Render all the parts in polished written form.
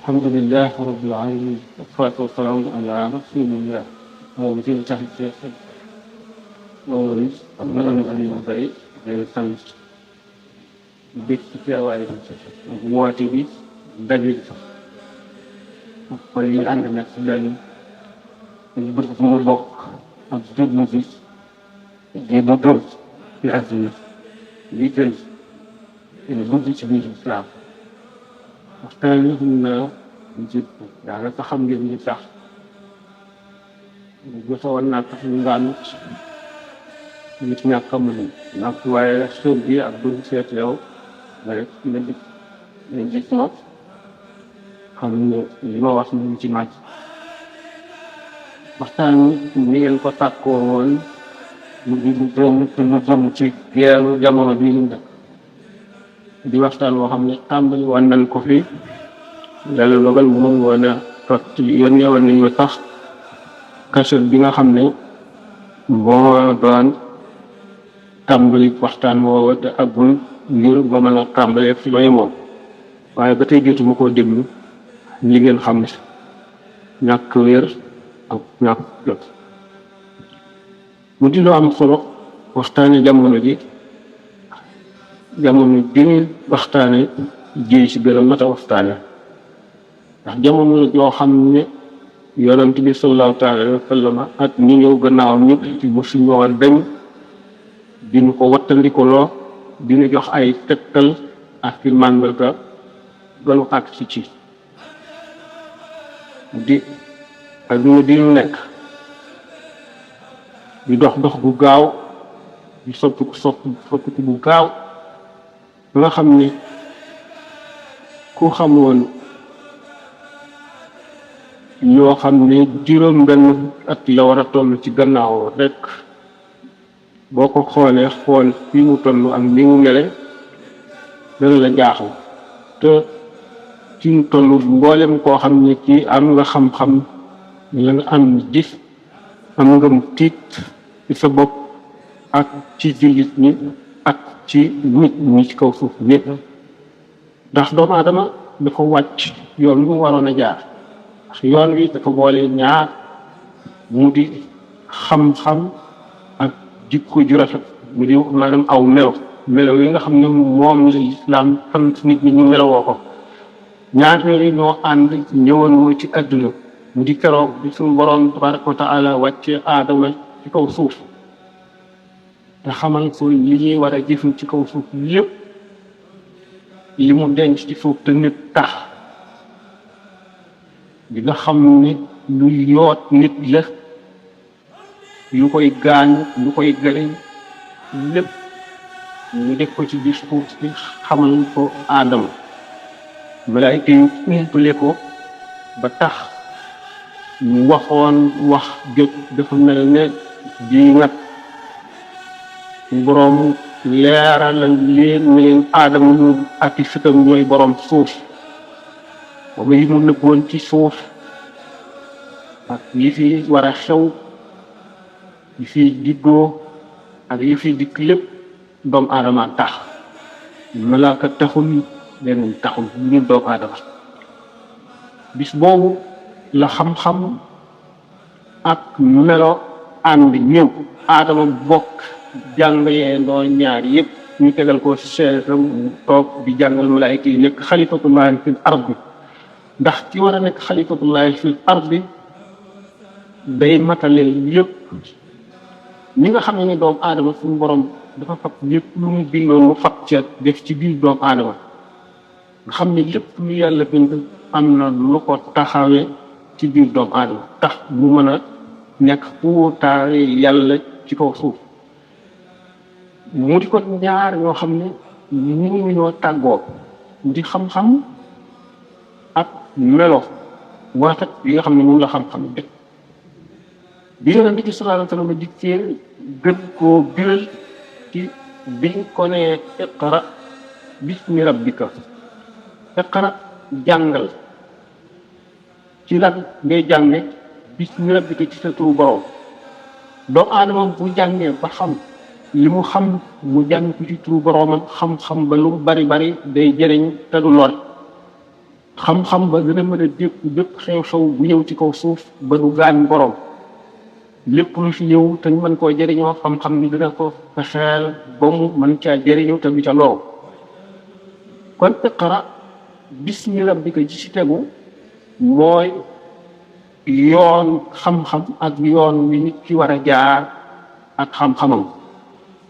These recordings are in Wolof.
الحمد لله رب العالمين والصلاة والسلام على رسول الله ووزير الشيخ ووريس أبناء الأمين البعيد sant bég ci teewaay woote bi daje sax xol yi ànd nag si benn ñu bëgg fu mu bokk ak jublu bi di mu dul ci àdduna li gën ñu dugg ci biir islam waxtaan yi xam naa jib daanaka xam ngeen li tax jotoon naa tax ñu ngaanu nit ñàkk a mën nag waaye sóor bi ak bëgg seet yow rek nga dikk nga gis ma xam ne li ma wax ñu ci màcc waxtaan ni ngeen ko tàkkoo woon mu di lu jëm ci geeru jamono bii ñu nekk di waxtaan woo xam ne tàmbali woon nañ ko fi dala dogal mënu woon a tot yónnee woon nañu tax kaset bi nga xam ne moo doon tàmbali waxtaan woowa te agul ngir ba mën a tàmbalee fi may moom waaye ba tey jotu ma koo déglu li ngeen xam ne ñàkk wér ak ñàkk jot mu di lu am solo waxtaane jamono ji waxtaane jéy si gën a mat a waxtaane ndax jamono yoo xam ne yonent bi sallallahu taala alayhi wa sallam ak ñi ñëw gannaaw ñëpp ci bu suñu woon dañ dinu ko wattandikuloo dinu jox ay tegtal ak fi màndarga ganu àgg ci di adduna di ñu nekk di dox bu gaaw di soppiku bu gaaw ba nga xam ni ku xam woon yoo xam ne juróom benn at la war a toll ci gannaaw rek boo ko xoolee xool fii mu toll ak ni mu mele dana la jaaxal te ci mu toll mboolem koo xam ne kii am nga xam-xam la nga am gis am nga mu tiit ci sa bopp ak ci jullit ñi ak ci nit ñi ci kaw suuf nit ndax doomu aadama dafa wàcc yoon lu mu waroon a jaar yoon wi dafa boole ñaar mu di xam-xam ak jikko ju rafet mu di maanaam aw melo yi nga xam ne moom la islam sant nit ñi ñu melowoo ko ñaar yooyu ñoo ànd ñëwoon ci àdduna mu di keroog bi suñu borom tabaraka wa taala wàcce aadama ci kaw suuf te xamal ko li ñuy war a jëf ci kaw suuf lépp li mu denc ci suuf te nit tax di nga xam ne lu yoot nit la yu koy gaañ lu koy gëriñ lépp ñu def ko ci biir suuf si xamal ko aadama malaayka yi umpale ko ba tax ñu waxoon wax jot dafa mel ne bii ngat boroom leeral leen aadama ñu ak i sëtam ñooy boroom suuf booba yi mu nëbboon ci suuf ak yi fi war a xew yi fi diggoo ak yi fi dikk lépp doomu aadama tax malaaka taxul leneen taxul ñu doomu aadama bis boobu la xam-xam ak melo ànd ñëw aadama bokk jàng yee ndoo ñaar yëpp ñu tegal ko seetam toog di jàngal malaayka yi nekk xalifatullahi fil ardi ndax ci war a nekk xalifatullahi fil ardi day matale lépp ñi nga xam ne doomu aadama suñu borom dafa fab lépp lu mu bindoon mu fab ceet def ci biir doomu aadama nga xam ne lépp lu yàlla bind am na lu ko taxawee ci biir doomu aadama tax mu mën a nekk puutaare yàlla ci kaw suuf mu di ko ñaar ñoo xam ne ñu ñoo tàggoo di xam-xam ak melo waxat yi nga xam ne moom la xam-xam def bi yonent bi sallallahu alayhi wa sallam di teel gën koo biral ci biñ ko nee iqra bismi rabbika iqra jàngal ci lan ngay jànge bismi rabbika ci sa turu borom doomu aadama bu jàngee ba xam li mu xam mu jàng ko ci turu boromam xam-xam ba lu bari day jëriñ te du lor xam-xam ba gën a mën a dékk bépp xew-xew bu ñëw ci kaw suuf ba du gaañ borom lépp lu fi ñëw te ñu mën koo jëriñoo xam-xam ni dina ko fexeel ba mu mën caa jëriñu te du ca loow kon iqra bismi rabbika ji ci tegu mooy yoon xam-xam ak yoon wi nit ki war a jaar ak xam-xamam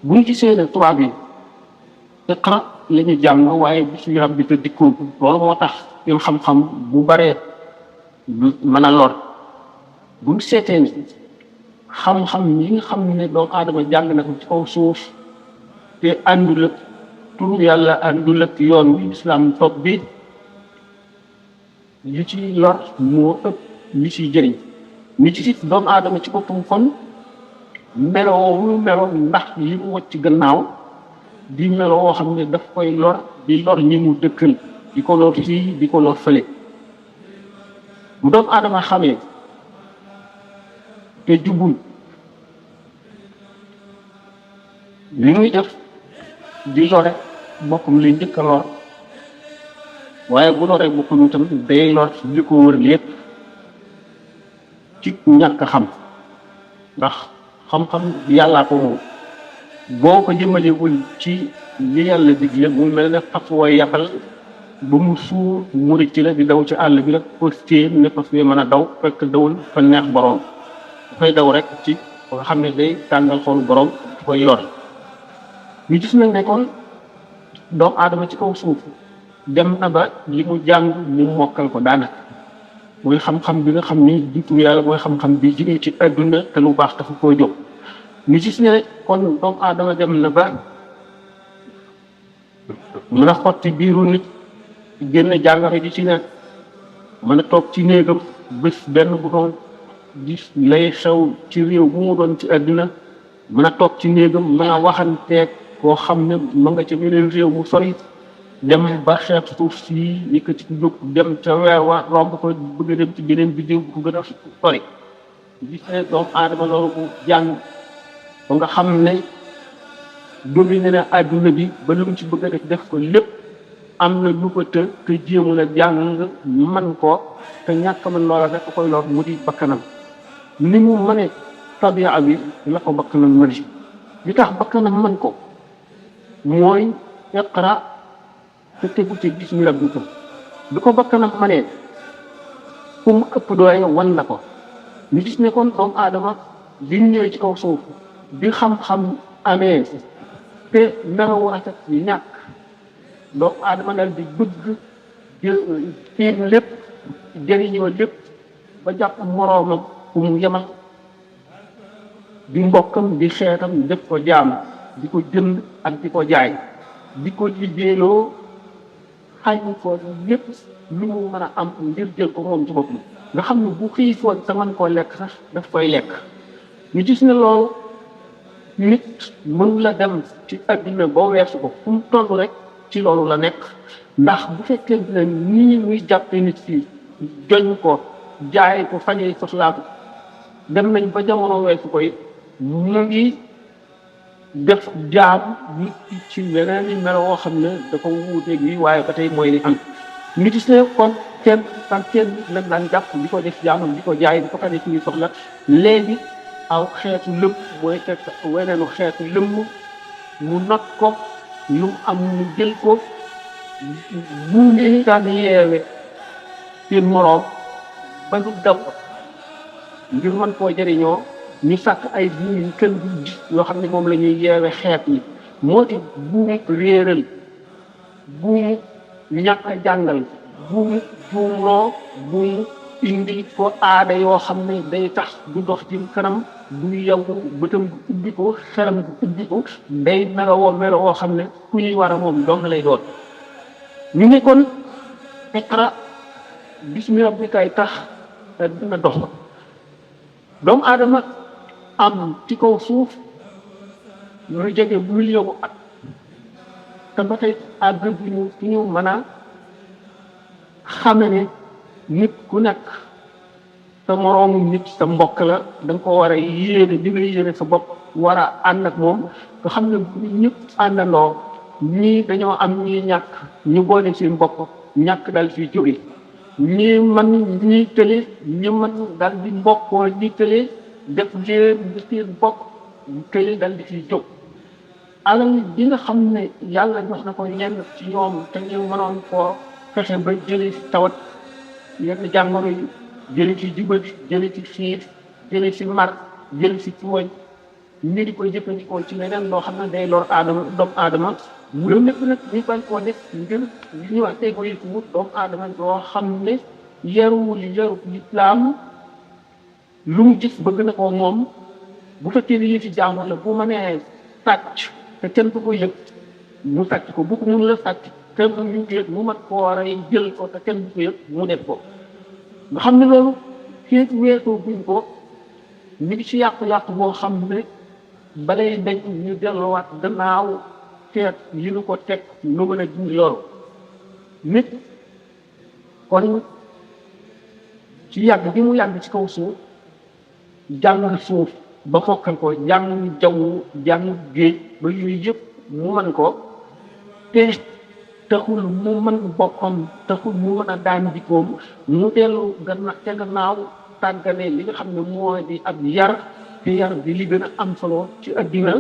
bu ñu gisee ne tubaab yi iqra la ñu jàng waaye bismi rabbika dikkul loolu moo tax yoon xam-xam bu baree mën a lor bu ñu seetee ni xam-xam yi nga xam ne doomu aadama jàng na ko ci kaw suuf te àndul ak turu yàlla àndul ak yoon wi islam topp bi li ci lor moo ëpp li ciy jëriñ ni ci doomu aadama ci boppam kon meloo mu meloo ndax li mu wacc gannaaw di meloo woo xam ne daf koy lor di lor ñi mu dëkkal di ko lor fii di ko lor fële bu doomu aadama xamee te jubul li muy def di lore boppam li njëkk a lor waaye bu loree boppam itam day lor li ko wër lépp ci ñàkk xam ndax xam-xam yàllaa ko moom boo ko jëmalewul ci li yàlla digle mu mel ne fas wooy yàqal ba mu suur mu rëcc la di daw ci àll bi rek postéen ne fas wee mën a daw fekk dawul fa neex borom dafay daw rek ci nga xam ne day tàngal xoolu borom koy lor ñu gis nañ ne kon doomu aadama ci kaw suuf dem na ba li mu jàng mu mokkal ko daanaka mooy xam-xam bi nga xam ni jiitu yàlla mooy xam-xam bi jógee ci adduna te lu baax dafa koo jóg ñu gis ne kon doomu aadama dem na ba mën a xotti biiru nit génn jàngoro ji ci nekk mën a toog ci néegam bés benn bu doon gis lay xew ci réew bu mu doon ci adduna mën a toog ci néegam mën a waxanteeg koo xam ne ma nga ca beneen réew mu sori dem ba xeeb suuf si yëkkati ko jóg dem ca weer wa romb ko bëgg a dem ci beneen biddiw bu ko gën a sori gis ne doomu aadama loolu bu jàng ba nga xam ne dominé na adduna bi ba lu mu ci bëgg a def ko lépp am na lu ko të te jéemu na jàng man ko te ñàkk man loola rek koy lor mu di bakkanam ni mu mënee tabia bi la ko bakkanam mën li tax bakkanam mën ko mooy iqra te tegu ci bismi rabbika du ko bakkanam mënee fu mu ëpp doole wan la ko ñu gis ne kon doomu aadama li ñëwee ci kaw suuf bi xam-xam amee te melawu rafet ñàkk doomu aadama dal di bëgg tiim lépp jëriñoo lépp ba jàpp moroomam fu mu yemal di mbokkam di xeetam def ko jaam di ko jënd ak di ko jaay di ko liggéeyloo xañ ko lépp lu mu mën a am ngir jël ko moom ci boppam nga xam ne bu xiifoon sa mën koo lekk sax daf koy lekk ñu gis ne loolu nit mën la dem ci adduna boo weesu ko fu mu toll rek ci loolu la nekk ndax bu fekkee ne nii muy jàppee nit fii joñ ko jaay ko fañee soxlaatu dem nañ ba jamono weesu koy mu ngi def jaam nit ci leneen i melo woo xam ne dafa wuuteeg yi waaye ba tey mooy li am ñu gis ne kon kenn lañ daan jàpp di ko def jaamam di ko jaay di ko fañee ci ñuy soxla léegi aw xeetu lëmm mooy fekk weneenu xeetu lëmm mu not ko lu am mu jël ko bu ngi daan yeewe seen moroom ba lu daw ngir mën koo jëriñoo ñu sàkk ay buum kenn du gis yoo xam ne moom la ñuy yeewe xeet yi moo di buumu réeral buumu ñàkk a jàngal buumu juumloo buumu indi ko aada yoo xam ne day tax du dox ci kanam du yow bëtam bu ubbi ko xelam bu ubbi ko day melo woo xam ne ku ñuy war a moom dong lay doon ñu ne kon iqra bismi rabbika tax dina dox doomu aadama am ci kaw suuf lu jege million bu at te ba tey àgg bu ñu fi ñu mën a xame ne nit ku nekk sa moroomu nit sa mbokk la da nga ko war a yéene di nga yéene sa bopp war a ànd ak moom nga xam ne bu ñëpp àndandoo ñii dañoo am ñii ñàkk ñu boole seen bopp ñàkk dal fii jóge ñi man ñi tële ñi man dal di mbokkoo ñi tële def leen di seen bokk tële dal di ciy jóg alal bi nga xam ne yàlla jox na ko ñenn ci ñoom te ñu mënoon koo fexe ba jële ci tawat yenn jàngoro yi jële ci jubati jële ci xiif jële ci mar jële ci tooñ ñi di koy jëfandikoo ci leneen loo xam ne day lor doomu aadama loolu lépp nag ñu bañ koo def ngir li ñuy wax égoïsme mu doomu aadama doo xam ne yaruwul lislaam lu mu gis bëgg na ko moom bu fekkee ni ci jàmbur la bu mënee sàcc te kenn du ko yëg mu sàcc ko bu ko mënul a sàcc te ñu yëg mu mat koo rey jël ko te kenn du ko yëg mu def ko nga xam ne loolu fii weesoo buñ ko ñu ngi ci yàqu-yàqu boo xam ne balay dañ ñu delluwaat gannaaw teet yi nu ko teg lu mën a dindi loolu nit kon ci yàgg gi mu yàgg ci kaw suuf jàng suuf ba fokkal ko jàng jaww jàng géej ba yooyu yëpp mu mën ko te taxul mu mën boppam taxul mu mën a daan dikkoom mu dellu te gannaaw tàggane li nga xam ne moo di ab yar te yar bi li gën a am solo ci addina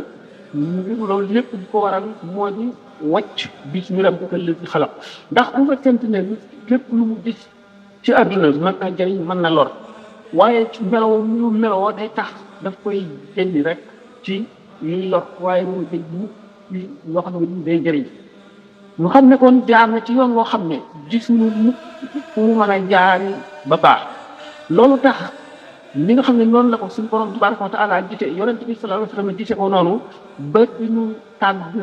loolu lépp di ko waral moo di wàcc bismi rabbika llazii xalaq ndax bu fekkente ne lépp lu mu gis ci adduna mën na jëriñ mën na lor waaye ci meloo ñu meloo day tax daf koy jëndi rek ci yuy lor waaye mu dëj loo xam ne day jëriñ ñu xam ne kon jaar na ci yoon woo xam ne gisuñu mukk fu mu mën a jaari ba baax loolu tax li nga xam ne noonu la ko suñu borom tabaraka wa taala jite yonent bi sallallahu alayhi wa sallam jite ko noonu ba ñu tàgg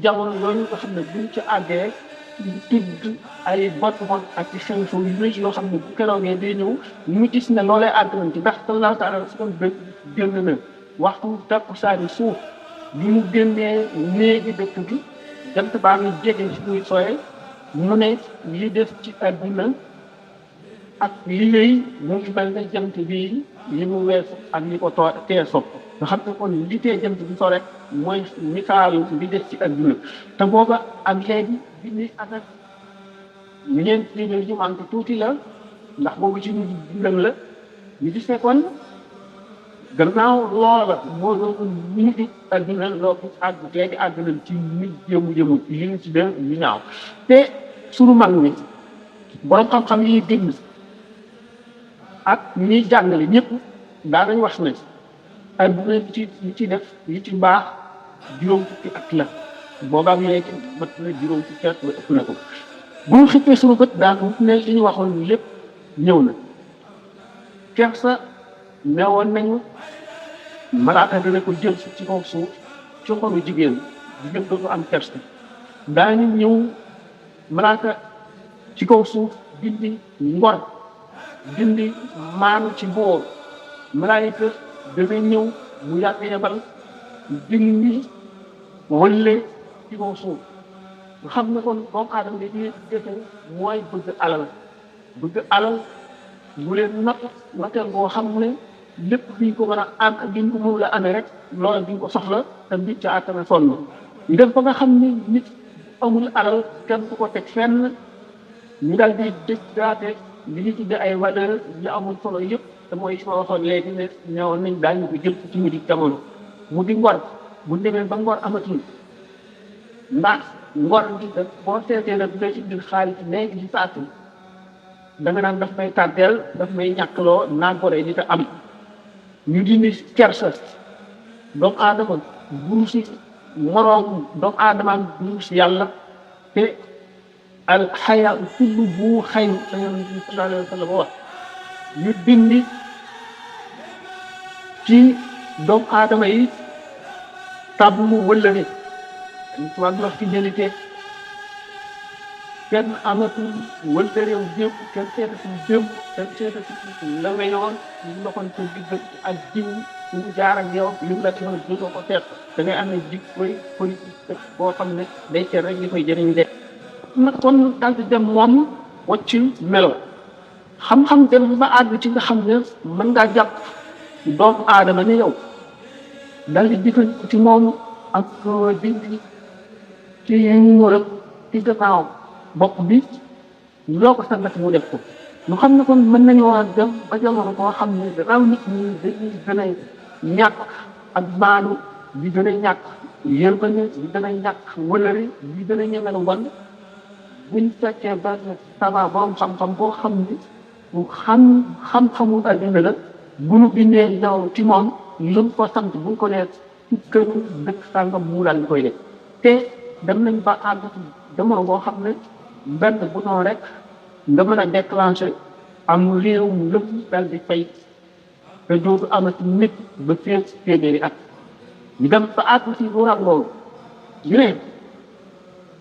jamono yooyu nga xam ne buñ ci àggee tudd ay bot ak ci xew-xew yu rëy yoo xam ne bu keroogee day ñëw ñu gis ne loolee àgg nañ ci ndax sallallahu alayhi wa sallam ba génn na waxtu takkusaani suuf bi mu génnee néegi dëkk bi jant baa ngi jege si muy sooye mu ne li def ci àdduna ak li lay mu ngi mel ne jant bi li mu weesu ak li ko tee sopp nga xam ne kon li tee jant bi so rek mooy misaalu li des ci àdduna te booba ak léegi bi ñuy atak ñeent téeméer ju manque tuuti la ndax boobu ci ñu dundam la ñu gis ne kon gannaaw loola moo doon ñu di àdduna loo gis àgg léegi àgg nañ ci nit jëmu li ñu ci de ñu ñaaw te sunu mag ñi borom xam-xam yi dégg ak ñiy jàngale ñëpp daanañ wax ne adduna li ci def li ci baax juróom fukki at la boobaam léegi mat na juróom fukki at ba ëpp na ko bu ñu xippee suñu bët daan ne li ñu waxoon lépp ñëw na kersa newoon nañu malaaka dana ko jël ci kaw suuf ci xolu jigéen dootu am kersa daañu ñëw malaaka ci kaw suuf dindi ngor dindi maanu ci boor malaayika dafay ñëw mu yàgg yebal dindi wëlle ci kaw suuf nga xam ne kon doomu aadama li defe mooy bëgg alal bu leen natteel boo xam ne lépp biñ ko mën a am ak biñ ko mënul a amee rek loola biñ ko soxla te biñ ca àttana sonn ñu def ba nga xam ne nit amul alal kenn du ko teg fenn ñu dal di dëggaate li ñu tudde ay valeur yu amul solo yëpp te mooy si ma waxoon léegi ne ñëwoon nañ daañu ko jël ci mu di jamono mu di ngor bu demee ba ngor amatul ndax ngor gi da boo seetee nag dina ci biir xaalis léegi ci saatu da nga naan daf may tàddeel daf may ñàkkloo naa gore di te am ñu dindi kersa doomu aadama buru si moroom doomu aadama buru si yàlla te al xayaa kullu bu xay la yonent bi sallallahu alayhi wa sallam wax ñu dindi ci doomu aadama yi tablu wëllëre dañ tubaab wax fidélité kenn amatul wëllëreew démb kenn seetatul démb kenn seetatul la weyoon ñu doxoon ko digg ak jiw ñu jaar ak yow li mu la teewoon dootoo ko seet da ngay am ne jig koy politique boo xam ne day seet rek li koy jëriñ de nag kon daal di dem moom wacc melo xam-xam dem ba àgg ci nga xam ne mën ngaa jàpp doomu aadama ne yow dal di dikkal ci moom ak dindi ci yéen wala ci gannaaw bopp bi loo ko sant mu def ko ñu xam ne kon mën nañoo dem ba jamono koo xam ne raw nit ñi dañuy gën a ñàkk ak maanu di gën a ñàkk yërmande di gën a ñàkk wëlëri di gën a ñemelu wan buñ fekkee ba saba borom xam-xam boo xam ni bu xam-xamu adduna la bu nu bindee yow ci moom lu ko sant buñ ko nee ci kër dëkk sàngam mu daal di koy def te dem nañ ba àgg jamono boo xam ne benn bu noonu rek nga mën a déclenché am réew mu lëpp daal di fay te dootu amati nit ba téeméeri at ñu dem ba àgg si lu raw loolu ñu ne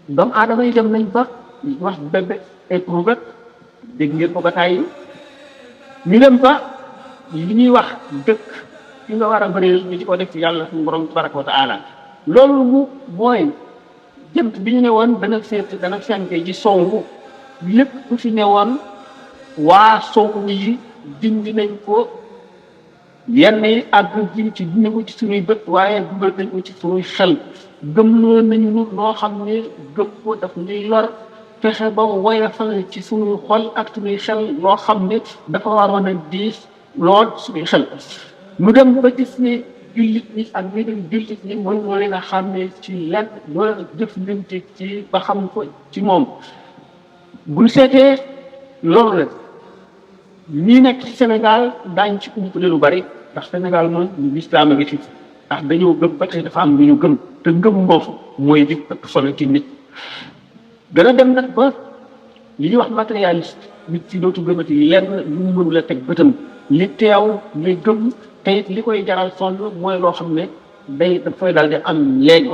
doomu aadama yi dem nañ ba wax bébé éprouvé dégg ngeen ko ba tàyyi ñu dem ba li ñuy wax dëkk fi nga war a bëri ñu di ko def ci yàlla suñu borom tabaraka wa taala loolu mu mooy jëmt bi ñu ne woon dana seet dana fenke ji sonwu lépp ku fi ne woon waa sonwu yi dindi nañ ko yenn yi àgg ji ci dindi ko ci suñuy bët waaye dugal nañ ko ci suñuy xel gëmloo nañu loo xam ne gëm ko daf ñuy lor fexe ba woyofal ci suñuy xol ak suñuy xel loo xam ne dafa waroon a diis lool suñuy xel mu dem ba gis ne jullit ñi ak ñi dem jullit ñi mën moo leen a xam ne ci lenn loola jëflante ci ba xam ko ci moom buñ seetee loolu la ñii nekk ci Sénégal daañ ci umpale lu bari ndax Sénégal moom lislaam a ngi fi ndax dañoo gëm ba tey dafa am lu ñu gëm te ngëm mboofu mooy di ëpp solo ci nit gën a dem nag ba li ñuy wax matérialiste nit ci dootu gëmati lenn lu mu mënul a teg bëtam li teew li gëm te it li koy jaral sonn mooy loo xam ne dafay dal di am léegi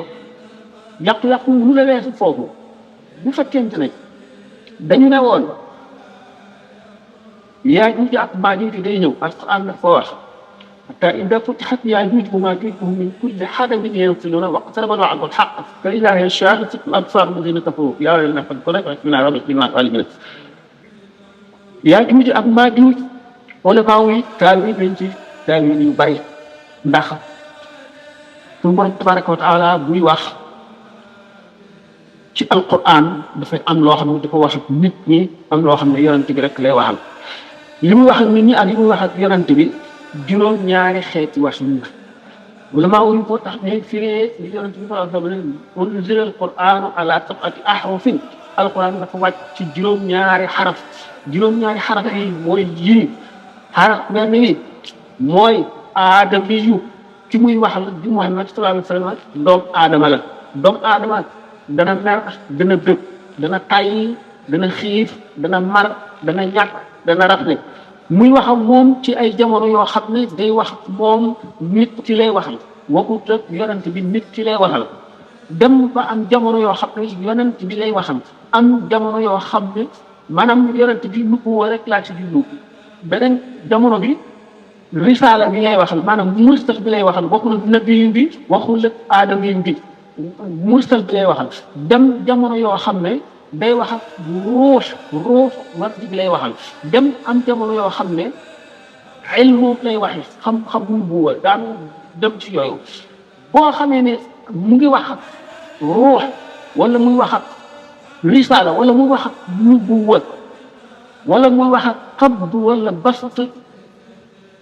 yàqu-yàqu lu la weesu foofu bu fekkente ne dañu ne woon Yaajuuj ak Maajuuj day ñëw Alxuraan dafa wax hatta idaa futixat Yaajuuj wa Maajuuj min kulli hadabin yansiluuna waqtaraba al-wa'du al-haqq fa idaa hiya shaakhasatun absaaru llaziina kafaruu yaa waylanaa qad kunaa minaa rabbiinaa zaalimiin Yaajuuj ak Maajuuj wala maa wuy taal yi dañ ci taal yi yu bari ndax suñu borom tabaraka wa taala buy wax ci alquran dafay am loo xam ne dafa wax ak nit ñi am loo xam ne yonent bi rek lay waxal li muy wax ak nit ñi ak li muy wax ak yonent bi juróom ñaari xeeti wax yi wala maa wuy boo tax ne firee li yonent bi sallallahu alayhi wa sallam unzila alquranu ala sab'ati ahrufin alquran dafa wàcc ci juróom ñaari xaraf yi mooy yii xaraf benn bi mooy aadama yu ci muy waxal di Muhammad sallallahu alayhi wa sallam doomu aadama dana mer dana bëgg dana tàyyi dana xiif dana mar dana ñàkk dana rafle muy wax ak moom ci ay jamono yoo xam ne day wax moom nit ci lay waxal waxut ak yonent bi nit ci lay waxal dem ba am jamono yoo xam ne yonent bi lay waxal am jamono yoo xam ne maanaam yonent bi nu ko rek laa ci jublu beneen jamono bi risaala bi ngay waxal maanaam mursal bi lay waxal waxul nabi bi waxul ak aadami bi mursal bi lay waxal dem jamono yoo xam ne day wax ak ruux mardi bi lay waxal dem am jamono yoo xam ne ilmu lay waxe xam-xam nubuwa daan dem ci yooyu boo xamee ne mu ngi wax ak ruux wala muy wax ak risaala wala muy wax ak nubuwa wala muy wax ak qabd wala bast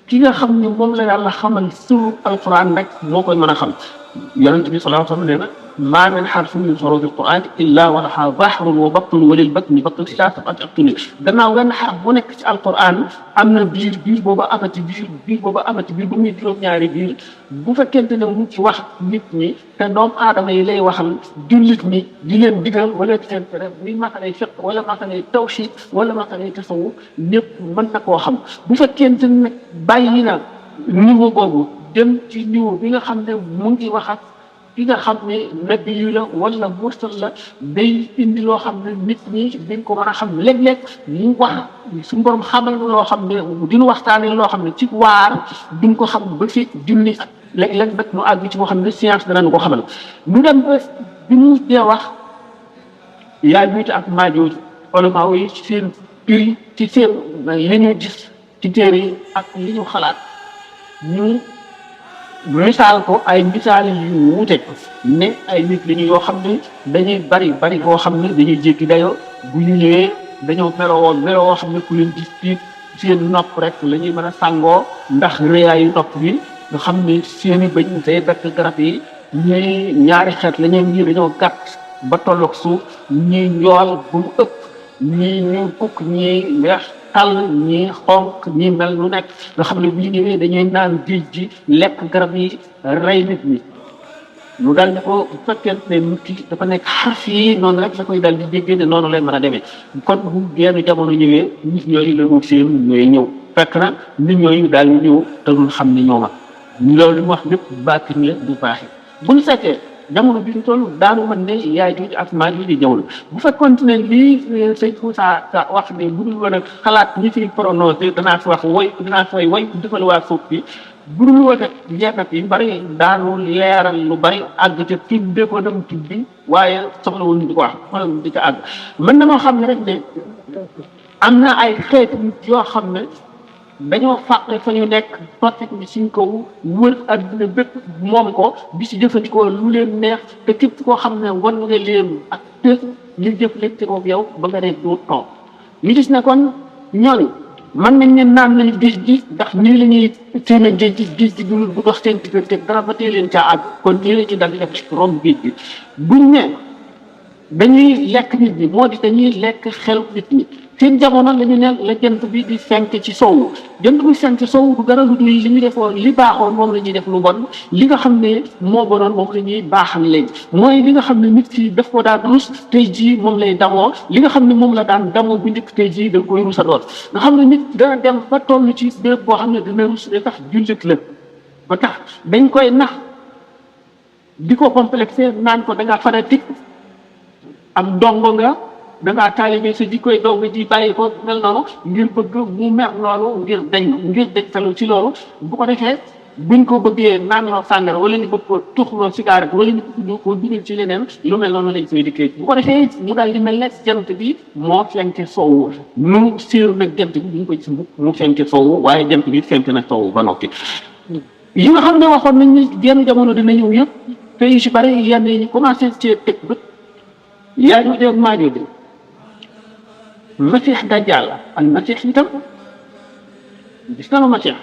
ki nga xam ne moom la yàlla xamal suru alquran rek moo koy mën a xam yonent bi sallallahu alayhi wa sallam nee na maa min harfin min hurufi alquran illa wa lahaa bahrun wa batnun wa lil batni batnun ilaa sab'ati abtun gannaaw wenn xaraf bu nekk ci alquran am na biir booba amati biir booba amati biir bu muy juróom-ñaari biir bu fekkente ne mu ci wax nit ñi te doomu aadama yi lay waxal jullit ñi di leen digal wala di leen tere muy masalay fiq wala masalay tawhid wala masalay tasawuf ñëpp mën na koo xam bu fekkente ne bàyyi na niveau boobu dem ci niveau bi nga xam ne mu ngi wax ak ki nga xam ne nabi yu la wala mursal la day indi loo xam ne nit ñi dañ ko mën a xam léeg-léeg mu wax suñu borom xamal loo xam ne dinu waxtaanee loo xam ne ci waar duñ ko xam ba fi junni at léeg-léeg nag mu àgg ci moo xam ne science danañ ko xamal mu dem ba bi mu dee wax Yaajuuj ak Maajuuj ulama yi ci seen prix ci seen li ñu gis ci téere yi ak li ñu xalaat ñu misaal ko ay misaal yu wuute ne ay nit lañu yoo xam ne dañuy bari boo xam ne dañuy jéggi dayoo bu ñu ñëwee dañoo meloo xam ne ku leen gis fii seen nopp rek la ñuy mën a sàngoo ndax rëyaayu nopp bi nga xam ne seen i bëñ day bekk garab yi ñii ñaari xeet la ñuy dañoo gàtt ba tolloog suuf ñii njool bu mu ëpp ñii ñuul kukk ñii weex tàll ñii xonq ñii mel lu nekk nga xam ne bu ñu ñëwee dañuy naan géej gi lekk garab yi rey nit ñi mu daal di ko bu fekkente ne nit ki dafa nekk xarf yi noonu rek la koy daal di déggee ne noonu lay mën a demee kon bu genn jamono ñëwee nit ñooyu la ñu seen ñooy ñëw fekk na nit ñooyu daal di ñëw te duñ xam ne ñooma loolu li mu wax lépp baatin la du baaxi bu ñu seetee jamono bi ñu toll daanu mën ne yaay jooju ak maa ngi di ñëw la bu fekkoon ne lii sëñ Moussa wax ne bu dul woon a xalaat ñi fi prononcé danaa fi wax dinaa fi woy defal waa suuf bi bu dul woon a jeexat yi bari daanu leeral lu bari àgg ca tibb ko dem tibbi waaye soxlawul di ko wax wala di ko àgg mën na moo xam ne rek ne am na ay xeeti nit yoo xam ne dañoo fàqe fa ñu nekk sotti bi suñ ko wër adduna bépp moom ko di si jëfandikoo lu leen neex te képp koo xam ne wan nga leen ak të ñu jëflante ko yow ba nga ne du toog ñu gis ne kon ñooñu mën nañ ne naan nañu géej gi ndax nii la ñuy téeme géej gi du dox seen diggante dara ba tee leen caa àgg kon nii la ñuy dal di def romb géej gi buñ ne dañuy lekk nit ñi moo di dañuy lekk xelu nit ñi seen jamono la ñu ne la jant bi di fenk ci sowu jant bi fenk ci sowu du dara lu dul li ñu defoon li baaxoon moom la ñuy def lu bon li nga xam ne moo bonoon moom la ñuy baaxal léegi mooy li nga xam ne nit ki daf ko daan rus tey jii moom lay damoo li nga xam ne moom la daan damoo bu njëkk tey jii da koy rusa doon nga xam ne nit dana dem ba toll ci béréb boo xam ne dina rus da tax jullit la ba tax dañ koy nax di ko complexé naan ko da ngaa fanatique am ndongo nga da ngaa taalibe sa jikkoy dong ji bàyyi ko mel noonu ngir bëgg mu mer loolu ngir dañ talu ci loolu bu ko defee buñ ko bëggee naan loo sàngara wala ñu bëgg ko tuxloo cigarette wala ñu bëgg ko dugal ci leneen lu mel noonu lañ koy dikkee bu ko defee mu daal di mel ne jant bi moo fenke soowu nu séeru nag jant bi duñ ko gis mu fenke soowu waaye jant bi fenke na soowu ba noppi yi nga xam ne waxoon nañ ni genn jamono dina ñëw yëpp te yu si bari yenn yi ñu commencé cee teg bët yaa ñu dégg maajo bi Masiix Dajjal ak Masiix itam gis na ma Masiix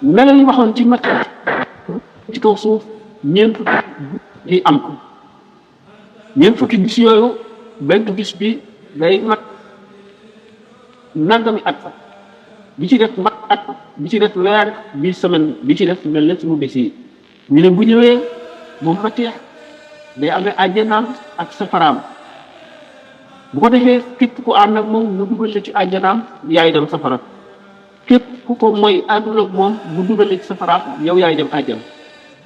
mel ni waxoon ci Masiix ci kaw suuf ñeent fukki di am ko ñeent fukki bis yooyu benn bis bi day mat nangami at bi ci def mat at bi ci def weer bi semaine bi ci def mel na suñu bés yi ñu ne bu ñëwee moom Masiix day amee àjjanaam ak safaraam bu ko defee képp ku ànd ak moom mu dugal la ci àjjanaam yaay dem safara képp ku ko mooy àndul ak moom mu dugal la ci safaraam yow yaay dem àjjana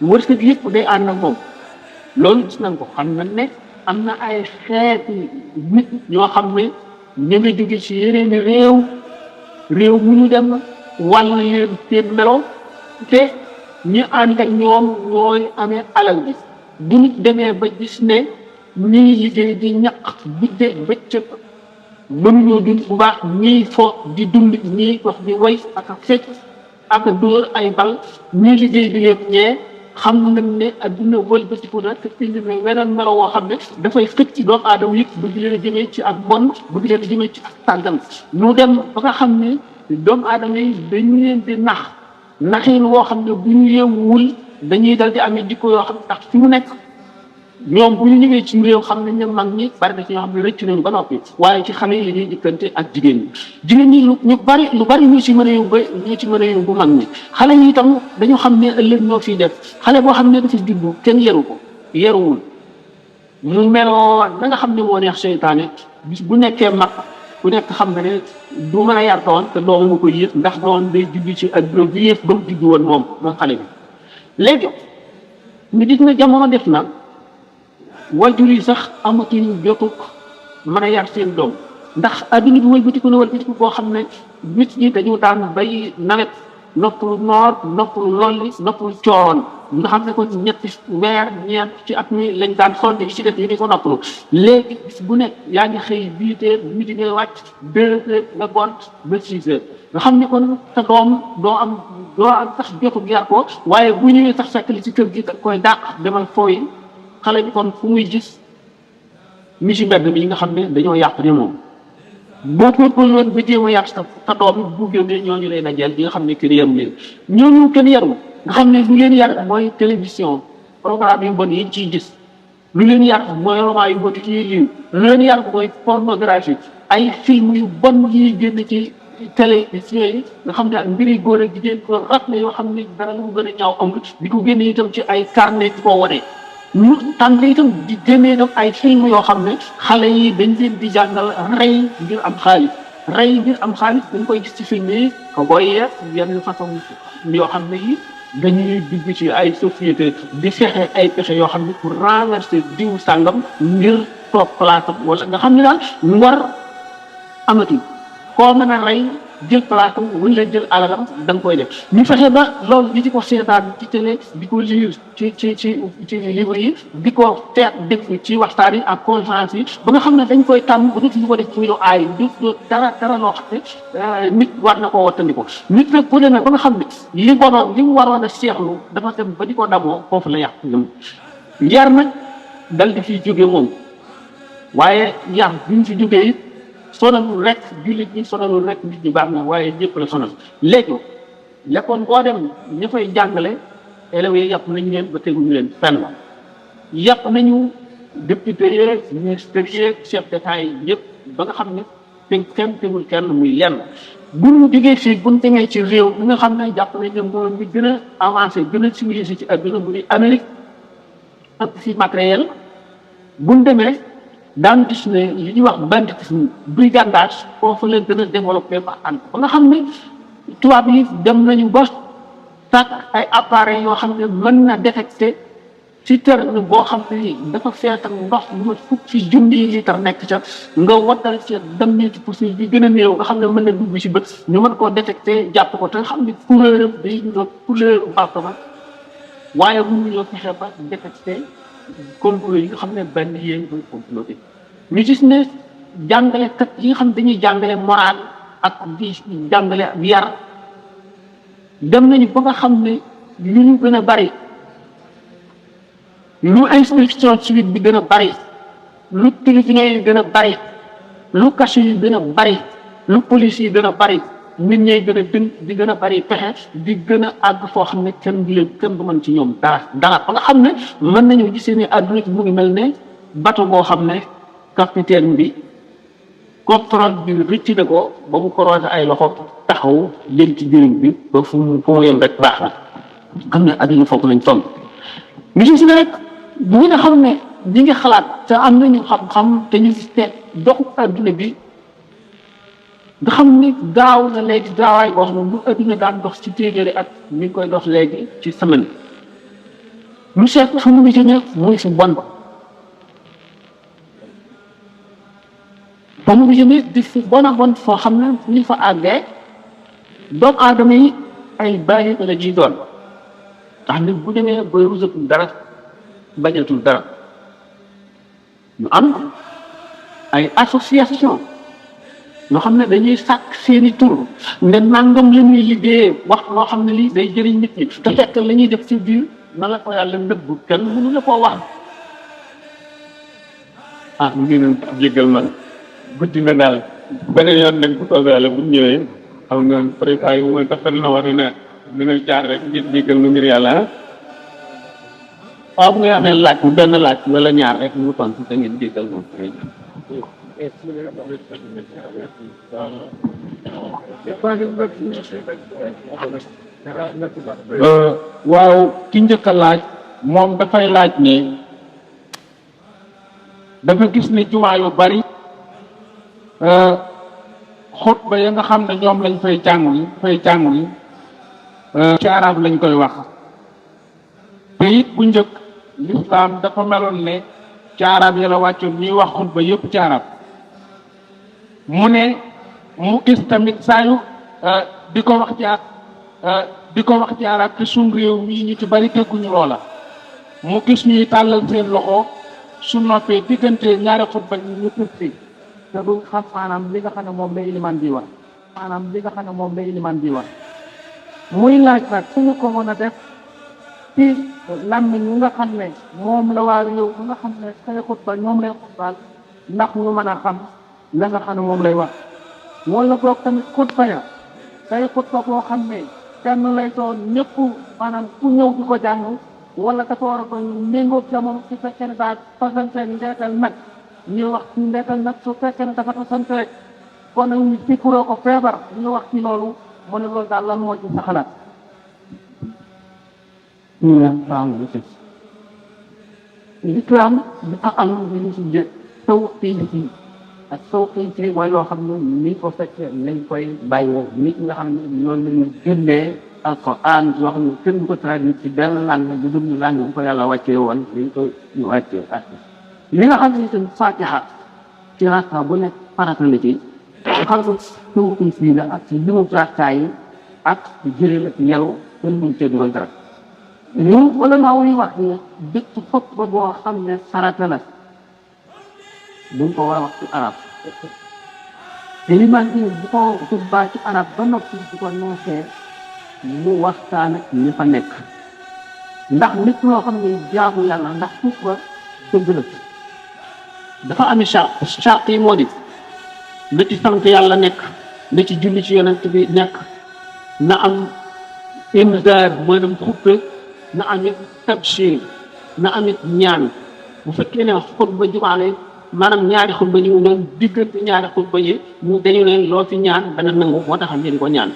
wërsëg yëpp day ànd ak moom loolu gis nañ ko xam na ne am na ay xeeti nit ñoo xam ne ñu ngi jóge ci yeneen réew mu ñu dem wàll leen seen melo te ñu ànd ak ñoom ñooy amee alal bi bu nit demee ba gis ne ñii liggéey di ñaq gudde bëccëg mënuñoo dund bu baax ñii fo di dund ñii wax di way ak a fecc ak a dóor ay bal ñii liggéey di leen ñee xam nañ ne adduna wëlbatiku na te indi na weneen melo woo xam ne dafay xëcc ci doomu aadama yi bëgg leen a jëmee ci ak bon bëgg leen a jëmee ci ak tàggal ñu dem ba nga xam ne doomu aadama yi dañu leen di naxin woo xam ne bu ñu yeewul dañuy dal di amee jikko yoo xam ne ndax fi mu nekk ñoom bu ñu ñëwee ci réew xam nañ ne mag ñi bari na ci ñoo xam ne rëcc nañu ba noppi waaye ci xale yi la ñuy dikkante ak jigéen ñi lu bari ñu ci mën a yóbbu ñu ci mën a yóbbu mag ñi xale yi itam dañoo xam ne ëllëg ñoo fiy def xale boo xam ne dafa juddu kenn yaru ko yaruwul mu meloo da nga xam ne moo neex seytaane bis bu nekkee mag ku nekk xam nga ne du mën a yar doon te doomu nga koy yëg ndax doon day juddu ci adduna bi yëpp ba mu juddu woon moom xale bi léegi ñu gis na jamono def na wajur yi sax amatuñu jotu mën a yar seen doom ndax adduna bi wëlbatiku boo xam ne nit ñi dañu daan bay nawet noppalu noor noppalu lolli noppalu cooroon nga xam ne ko ñetti weer ñeent ci at mi lañ daan sonde yi ci def yi di ko noppalu léegi bis bu nekk yaa ngi xëy 8 heures midi ngay wàcc 2 heures nga gont ba 6 heures nga xam ne kon sa doom doo am sax jotu yar ko waaye bu ñëwee sax fekk li ci kër gi da koy dàq demal fooyi xale bi kon fu muy gis mi ci mbedd mi nga xam ne dañoo yàq ne moom boo góorgóorlu woon ba jéem a yar sa doom bu génnee ñooñu lay dajeel di nga xam ne kenn yaru leen ñooñu kenn yaru nga xam ne lu leen yar mooy télévision programme yu bon yi ciy gis lu leen yar mooy roman yu bon yi lii lu leen yar mooy pornographie ay film yu bon yi génn ci télévision yi nga xam ne ak mbiri góor ak jigéen ko rat la yoo xam ne dara lu mu gën a ñaaw amul di ko génne itam ci ay carnet di ko wane ñu tànn itam di génnee nag ay film yoo xam ne xale yi dañ leen di jàngal rey ngir am xaalis rey ngir am xaalis dañ koy gis ci film yi ko koy yees yenn façon yoo xam ne yi dañuy dugg ci ay société di fexe ay pexe yoo xam ne pour renverser diw sàngam ngir toog place am wala nga xam ne daal ngor amati koo mën a rey jël place am wala jël alalam da nga koy def ñu fexe ba loolu di ko seetaan ci télé di ko lire ci livre yi di ko teet déglu ci waxtaan yi ak conférence yi ba nga xam ne dañ koy tàmm ba ñu ko def muy lu aay du dara loo xam ne nit war na koo wattandiko nit nag bu demee ba nga xam ne li mu waroon a seexlu dafa dem ba di ko damoo foofu la yàq ñoom yar nag dal di fiy jóge moom waaye yar bi ñu fi jógee it sonalul rek jullit ñi sonalul rek nit ñi baax na waaye ñëpp la sonal léegi lekkoon boo dem ña fay jàngale élèves yi yàpp nañu leen ba teguñu leen fenn yàpp nañu député yeeg ministère yeeg chef d'état yi yëpp ba nga xam ne kenn tegul kenn muy lenn bu ñu jógee fii bu ñu demee ci réew mi nga xam ne jàpp nañ ne moom mi gën a avancé gën a civilisé ci adduna bu di Amérique ak si matériel bu ñu demee daan gis ne li ñuy wax banditisme brigandage foofu leen gën a développé ba ànd ba nga xam ne tubaab yi dem nañu ba sàkk ay appareils yoo xam ne mën na détecté ci terme boo xam ne dafa fees ak ndox lu ma fukk ci junni litre nekk ca nga wattal ci dem ci poursuite bi gën a néew nga xam ne mën na dugg ci bët ñu mën koo détecté jàpp ko te nga xam ne couleur day ñu doon couleur bâtiment waaye mënuñoo fexe ba détecté complot yi nga xam ne benn yéen koy comploté ñu gis ne jàngalekat yi nga xam ne dañuy jàngale moral ak di jàngale ak yar dem nañu ba nga xam ne lu ñu gën a bari lu instruction civique bi gën a bari lu télévision yi gën a bari lu cachet yi gën a bari lu police yi gën a bari nit ñay gën a di gën a bari pexe di gën a àgg foo xam ne kenn du leen kenn du mën ci ñoom dara ba nga xam ne mën nañu gisee ne àdduna bi mu ngi mel ne bateau boo xam ne capitaine bi contrôle bi rëcc na ko ba mu croisé ay loxo taxaw jël ci jëriñ bi ba fu mu yem rek baax na xam ne àdduna foofu lañ toll ñu gis ne rek bu nga xam ne ñi ngi xalaat te am nañu xam-xam te ñu gis te doxu àdduna bi nga xam ni gaaw na léegi gaawaay boo xam ne lu adduna daan dox ci téeméeri at mi ngi koy dox léegi ci semaine lu seet fu mu ngi jëmee muy si bon ba mu ngi jëmee di fi bon a bon foo xam ne ñu fa àggee doomu aadama yi ay bàyyi la ji doon ndax nit bu demee ba rusatul dara bañatul dara ñu am ay association ñoo xam ne dañuy sàkk seeni tur ne nangam la ñuy liggéeyee wax loo xam ne lii day jëriñ nit ñi te fekk la ñuy def ci biir na la ko yàlla nëbb kenn mënu la koo wax mu ngi leen jéggal man guddi na daal beneen yoon nag bu soobee yàlla bu ñëwee xam nga préparé yu ma dafa na war na dina jaar rek ngir jéggal nu ngir yàlla waaw bu nga amee laaj bu benn laaj wala ñaar rek mu tontu da ngeen jéggal moom waaw ki njëkk a laaj moom dafay laaj ne dafa gis ne jumaa yu bari xutba ya nga xam ne ñoom lañ fay jàng yi ci arab lañ koy wax te it bu njëkk lislaam dafa meloon ne ci arab yi la wàccoon ñuy wax xutba yëpp ci arab mu ne mu gis tamit saayu di ko wax ci arab te suñ réew mii ñu ci bari tegguñu loola mu gis ñuy tàllal seen loxo su noppee diggante ñaari xutba yi ñu tëj te du xam maanaam li nga xam ne moom lay iliman bi wax muy laaj nag suñu ko mën a def ci làmmiñ ñi nga xam ne moom la waa réew mi nga xam ne say xutba ñoom lay xutbaal ndax ñu mën a xam la nga xam ne moom lay wax wala boog tamit xutba ya day xutba boo xam ne kenn lay doon ñëpp maanaam ku ñëw di ko jàng wala dafa war a ko méngoog jamono su fekkee ne daa fasante ndeetal nag ñu wax ci ndeetal nag su fekkee ne dafa fasante rek kon nag ñu pikkuroo ko feebar ñu wax ci loolu mu ne loolu daal lan moo ci sa xalaat ñu ne baax na si l'islam dafa am lu ñu tuddee tawqiiti ak tawqiiti mooy loo xam ne ni ko fekkee nañ koy bàyyee nit nga xam ne ñoom la ñu génnee alquran yoo xam ne kenn du ko traduire ci benn langue bu dul langue bu ko yàlla wàccee woon dañ koy ñu wàccee ak li nga xam ne itam fatiha ci rakka bu nekk farata la ci xam nga tawqiiti la ak ci limu rakka yi ak jëlee ak yelu kenn duñ cee dugal dara ñun wala maa wuy wax ne bépp xutba boo xam ne farata la duñ ko war a wax ci arab te li man bu ko xutbaa ci arab ba noppi bu ko neexee mu waxtaan ak ñi fa nekk ndax nit loo xam ne jaamu yàlla ndax xutba dëgg la dafa ami charte yi moo di na ci sant yàlla nekk na ci julli ci yonent bi nekk na am indaar maanaam xuppe na amit tabshir na amit ñaan bu fekkee ne xutba jumaale maanaam ñaari xutba ñu doon diggante ñaari xutba yi ñu dañu leen loo fi ñaan dana nangu moo tax ngeen ko ñaan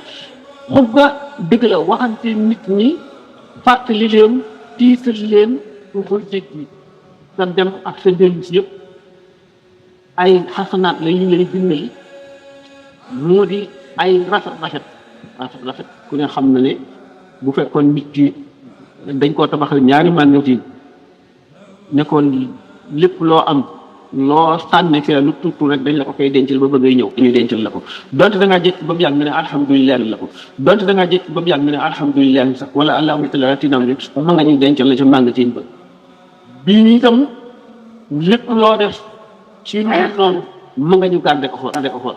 xutba dëgg la waxante nit ñi fàttali leen tiital leen pour jéggi sa dem ak sa dellu si yëpp ay xasanaat la ñu lay bindal moo di ay rafet ku ne xam na ne bu fekkoon nit ki dañ koo tabaxal ñaari magasin nekkoon lépp loo am loo sànni fee lu tuuti rek dañ la ko koy dencal ba bëggay ñëw ñu dencal la ko donte da ngaa jékki ba mu yàgg nga ne alhamdulilah la ko donte da ngaa jékki ba mu yàgg nga ne alhamdulilah sax wala allahumma salli ala tinam rek ma nga ñu dencal la ca magasin ba bii ñu itam lépp loo def ci noonu ma nga ñu gànde ko xool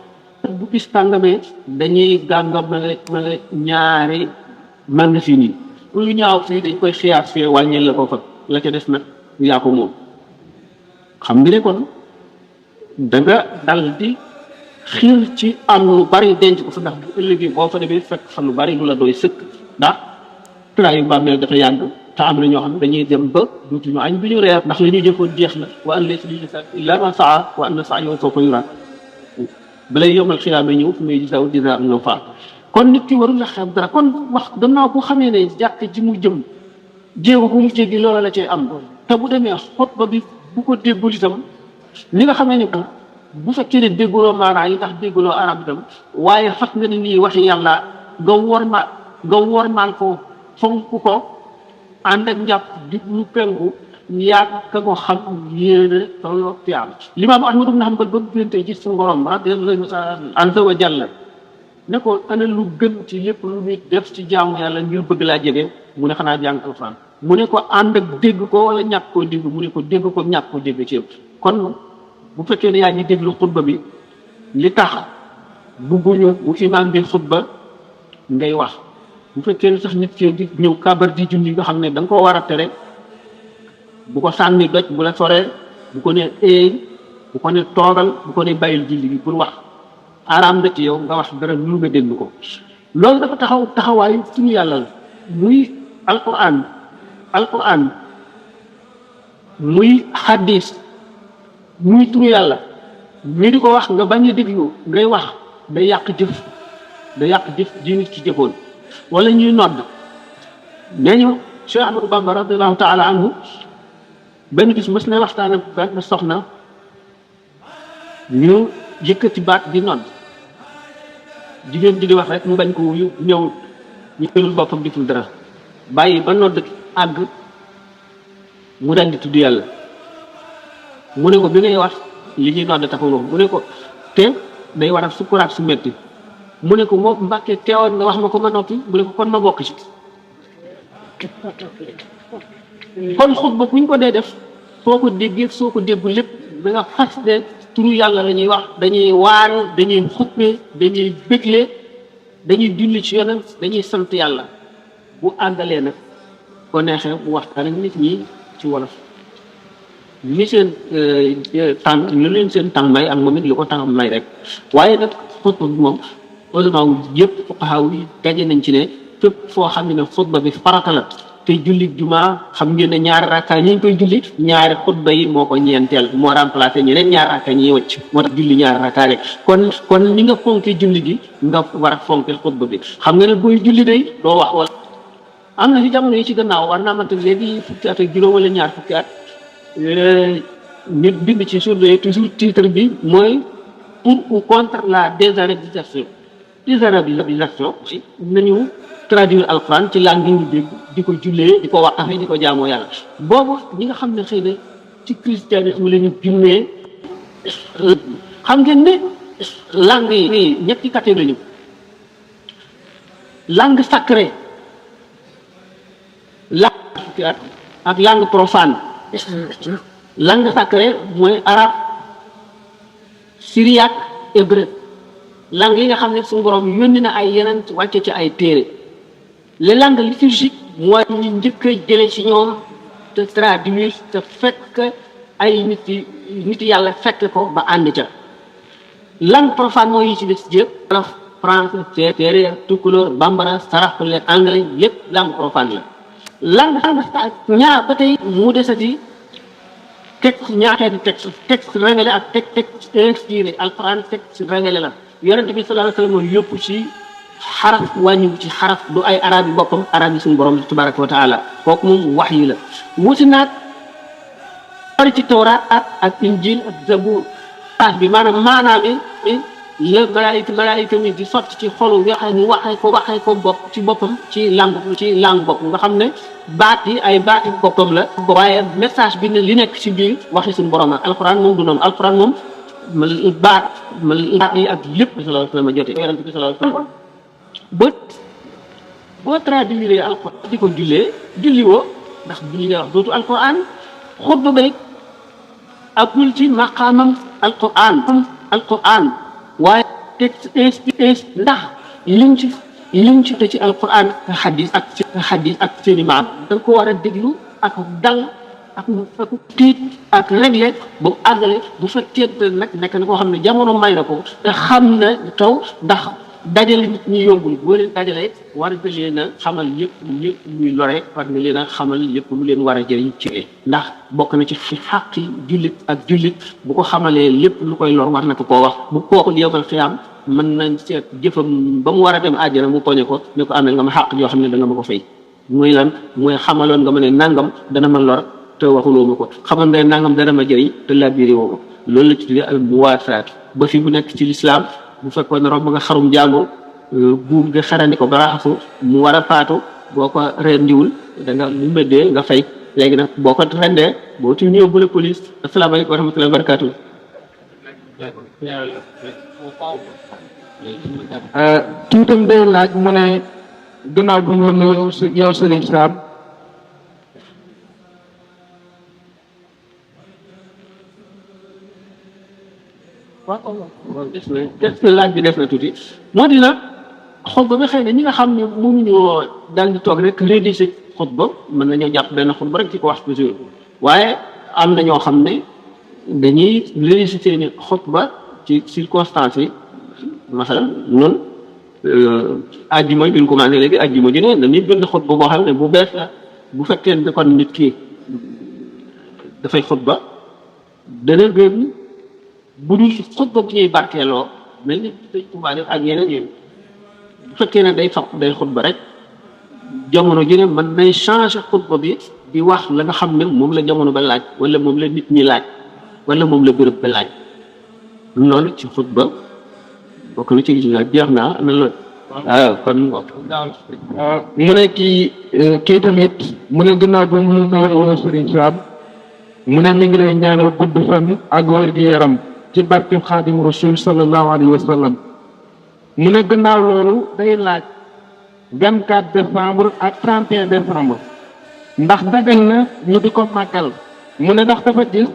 bu bis tàngamee dañuy gàngamale ñaari magasin yi lu ñaaw fii dañ koy xiyaat fee wàññil la ko fa la ca des nag yaa ko moom xam nga ne kon da nga dal di xiir ci am lu bari denc ko fa ndax bu ëllëgee boo fa demee fekk fa lu bari lu la doy sëkk ndax traayu bàmmeel dafa yàgg te am na ñoo xam ne dañuy dem ba duutuñu añ bu ñu reer ndax li ñuy jëfoon jeex na wa an laysa lil insaani illaa maa saa wa anna sa'yahu sawfa yuraa balay yawmal qiyaama ñëw fu muy gisaw dina am faa kon nit ki warul la xeeb dara kon wax gannaaw bu xamee ne jàkk ji mu jëm jéego bu mu jéggi loola la cay am te bu demee xutba bi bu ko déggul itam li nga xamee ne bu fekkee ne dégguloo maanaa yi ndax dégguloo arab itam waaye fat nga ne nii waxi yàlla nga wormaal ko fonk ko ànd ak njàpp di lu penku yaag ka ko xam yéene tolloo tiyaam Limaamu Ahmad ibn Hanbal ba génte ci suñu borom radiyallahu azza wa jalla ne ko ana lu gën ci lépp lu nit def ci jaamu yàlla ngir bëgg laa jege mu ne xanaa jàng alxuraan mu ne ko ànd ak dégg ko wala ñàkk koo dégg mu ne ko dégg ko ñàkk koo dégg ci yëpp kon bu fekkee ne yaa ngi déglu xutba bi li tax bugguñu bu imaam bi xutba ngay wax bu fekkee ne sax nit ki di ñëw kabar di julli nga xam ne da nga koo war a tere bu ko sànni doj bu la soree bu ko ne eey bu ko ne toogal bu ko ne bàyyil julli bi pour wax araam na ci yow nga wax dara lu nga déglu ko loolu dafa taxawaayu suñu yàlla la muy alquran muy hadis muy turu yàlla ñu di ko wax nga bañ a déglu ngay wax day yàq jëf di nit ci jëfoon wala ñuy nodd nee ñu Cheikh Ahmadou Bamba radiallahu taala anhu benn bis mës na waxtaan ak benn soxna ñu yëkkati baat di nodd jigéen ji di wax rek mu bañ ko wuyu ñëw ñu jëlul boppam deful dara bàyyi ba nodd àgg mu dal di tudd yàlla mu ne ko bi ngay wax li ñuy nodd taxuloo mu ne ko te day war a sukkuraat su metti mu ne ko moo Mbàkke teewoon nga wax ma ko ma noppi mu ne ko kon ma bokk ci kon xutba bu ñu ko dee def soo ko déggee soo ko déggu lépp da nga fas de turu yàlla la ñuy wax dañuy waar dañuy xutbe dañuy bégle dañuy julli ci yonent dañuy sant yàlla bu àggalee nag ko neexee bu waxtaan ak nit ñi ci wolof li seen tànn lu leen seen tànn may ak moom it li ko tànn may rek waaye nag xutba bi moom ulama yëpp fuqahaa yi daje nañ ci ne fépp foo xam ne xutba bi farata la te julli jumaa xam ngeen ne ñaari rakka ñi ngi koy julli ñaari xutba yi moo ko ñeenteel moo remplacé ñeneen ñaari rakka ñi wëcc moo tax julli ñaari rakka rek kon ni nga fonke julli gi nga war a fonke xutba bi xam nga ne booy julli day doo wax wala am na ci jamono yi ci gannaaw war naa mante léegi fukki at ak juróom wala ñaar fukki at nit bind ci journée toujours titre bi mooy pour ou contre la désarabisation nañu traduire alquran ci langue yi ñu dégg di ko jullee di ko waxtaanee di ko jaamoo yàlla boobu ñi nga xam ne xëy na ci christianisme la ñu junnee xam ngeen ne langue yi ñetti catégorie lañu langue sacrée langue ak langue profane langue sacrée mooy arabe syriaque hébreu langue yi nga xam ne suñu borom yónni na ay yeneen wàcce ci ay téere les langues liturgiques mooy ñu njëkk a jële ci ñoom te traduire te fekk ay nit yàlla fekk ko ba ànd ca langue profane mooy yi ci des yëpp wolof français séeréer tukulóor bambara saraxule anglais lépp langue profane la langue ñaar ba tey mu desati texte ñaaxeeti texte révélé ak texte inspiré alquran texte révélé la yonente bi sallallahu alayhi wa sallam yëpp ci xaraf wàññiwu ci xaraf du ay arab yi boppam arab yi suñu borom tabaraka wa taala kooku moom wax yi la wuti naag bari ci tawraat ak injil ak zabur bi maanaam la malaayika mi di sotti ci xolu waxee ko bopp ci boppam ci langue bopp nga xam ne baat yi ay baat yi boppam la waaye message bi ne li nekk ci biir waxi suñu borom ak alquran moom du noonu alquran moom baat yi ak lépp sallallahu alayhi wa sallam jotee yonente bi sallallahu alayhi wa sallam boo traduire alquran di ko julli woo ndax julli nga wax dootu alquran xutba ba rek akul ci maqaamam alquran waaye texte inspiré ndax liñ ci te ci alquran xadis ak seeni maam da nga ko war a déglu ak dal ak tiit ak réglé ba àggale bu fekkee nag nekk na koo xam ne jamono may na ko te xam na taw ndax dajale nit ñi yombul boo leen dajale war nga leen a xamal yëpp luy lore war nga leen a xamal yëpp lu leen war a jëriñ ci ndax bokk na ci xàqi jullit bu ko xamalee lépp lu koy lor war na ko koo wax bu kooku yowmal xiyaam mën nañ seet jëfam ba mu war a dem àjjana mu poñe ko ne ko amel nga ma xàq yoo xam ne da nga ma ko fay muy lan mooy xamaloon nga ma ne nangam dana ma lor te waxuloo ma ko xamal nga nangam dana ma jëriñ te labiré woo ko loolu la ci tuddee al muwaasaat ba fi bu nekk ci lislaam bu fekkoon ne romb nga xarum jàmbur buum nga xarandi ko ba raxasu mu war a faatu boo ko rendiwul da nga mu méddee nga fay léegi nag boo ko rendee boo ci ñëw bu la police asalaamaaleykum wa rahmatullahi wa barakatuh tuutam day laaj mu ne gannaaw bu ñu nuyoo yow Serigne Sam waaw des na laaj bi def na tuuti moo di nag xutba bi xëy na ñi nga xam ne mënuñoo daal di toog rek rédiger xutba mën nañoo jàpp benn xutba rek ci ko wax toujours waaye am na ñoo xam ne dañuy rédiger seeni xutba ci circonstances yi masalan noonu ajjuma bi ñu commencé léegi ajjuma ji ne dañuy bind xutba boo xam ne bu bees la bu fekkee ne kon nit ki dafay xutba dana gën bu dul xutba bu ñuy barkeeloo mel ni sëñ Tuubaa def ak yeneen yooyu bu fekkee ne day xutba rek jamono ji ne mën nay changer xutba bi di wax la nga xam ne moom la jamono ba laaj wala moom la nit ñi laaj wala moom la bërëb ba laaj loolu ci xutba bokk na ci jeex naa am na loolu waaw kon mu ne kii tamit mu ne gannaaw ba mu nuyoo Serigne Sam mu ne mi ngi lay ñaanal gudd fan ak wér gi yaram ci barke Xaadim Rasul sallallahu alayhi wa sallam mu ne gannaaw loolu day laaj 24 décembre ak 31 décembre ndax dagan na ñu di ko màggal mu ne ndax dafa gis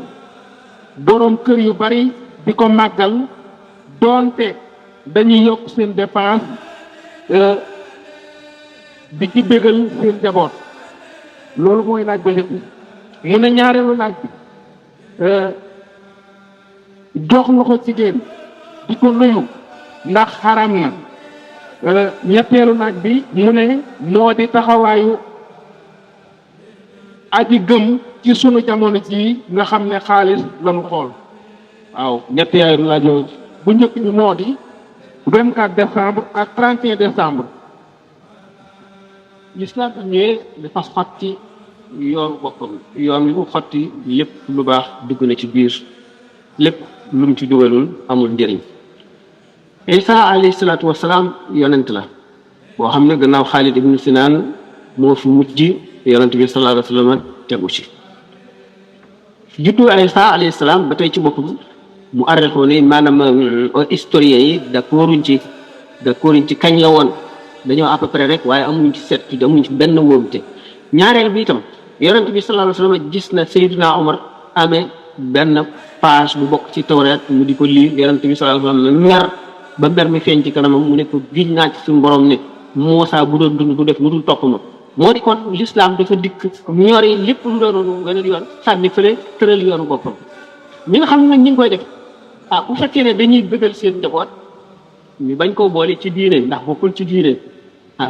boroom kër yu bari di ko màggal doonte dañuy yokk seen dépense di ci bégal seen jaboot loolu mooy laaj ba njëkk mu ne ñaareelu laaj bi jox loxo jigéen di ko nuyu ndax xaram na. ñetteelu nag bi mu ne moo di taxawaayu aji gëm ci sunu jamono ji nga xam ne xaalis lañu xool. waaw ñetteelu laaj yooyu bu njëkk bi moo di 24 décembre ak 31 décembre. l'islam ñëwee dafa xotti yoon boppam yoon wi mu xotti lépp lu baax dugg na ci biir lépp lu mu ci dugalul amul njëriñ. Isa alayhi salaatu wasalaam yonent la boo xam ne gannaaw Xaalid ibnu Sinaan moo fi mujj yonent bi sallallahu alayhi wa sallam tegu ci juddu Isa alayhi salaam ba tey ci boppam mu arrêté ne maanaam historiens yi d'accorduñ ci kañ la woon dañoo à peu près rek waaye amuñ ci certitude amuñ ci benn wóolute. ñaareel bi itam yonent bi sallallahu alayhi wa sallam gis na Seydina Omar amee benn page bu bokk ci Tawreet mu di ko lii yonent bi sallallahu alayhi wa sallam mer ba mber mi feeñ ci kanamam mu ne ko giñ naa ci suñu borom ne Muusaa bu doon dund du def lu dul topp ma. moo di kon l'islam dafa dikk ñori lépp lu doon gën a yoon sànni fële tëral yoonu boppam. ñi nga xam ne nag ñi ngi koy def bu fekkee ne dañuy bëggal seen njaboot ñu bañ koo boole ci diine ndax bokkul ci diine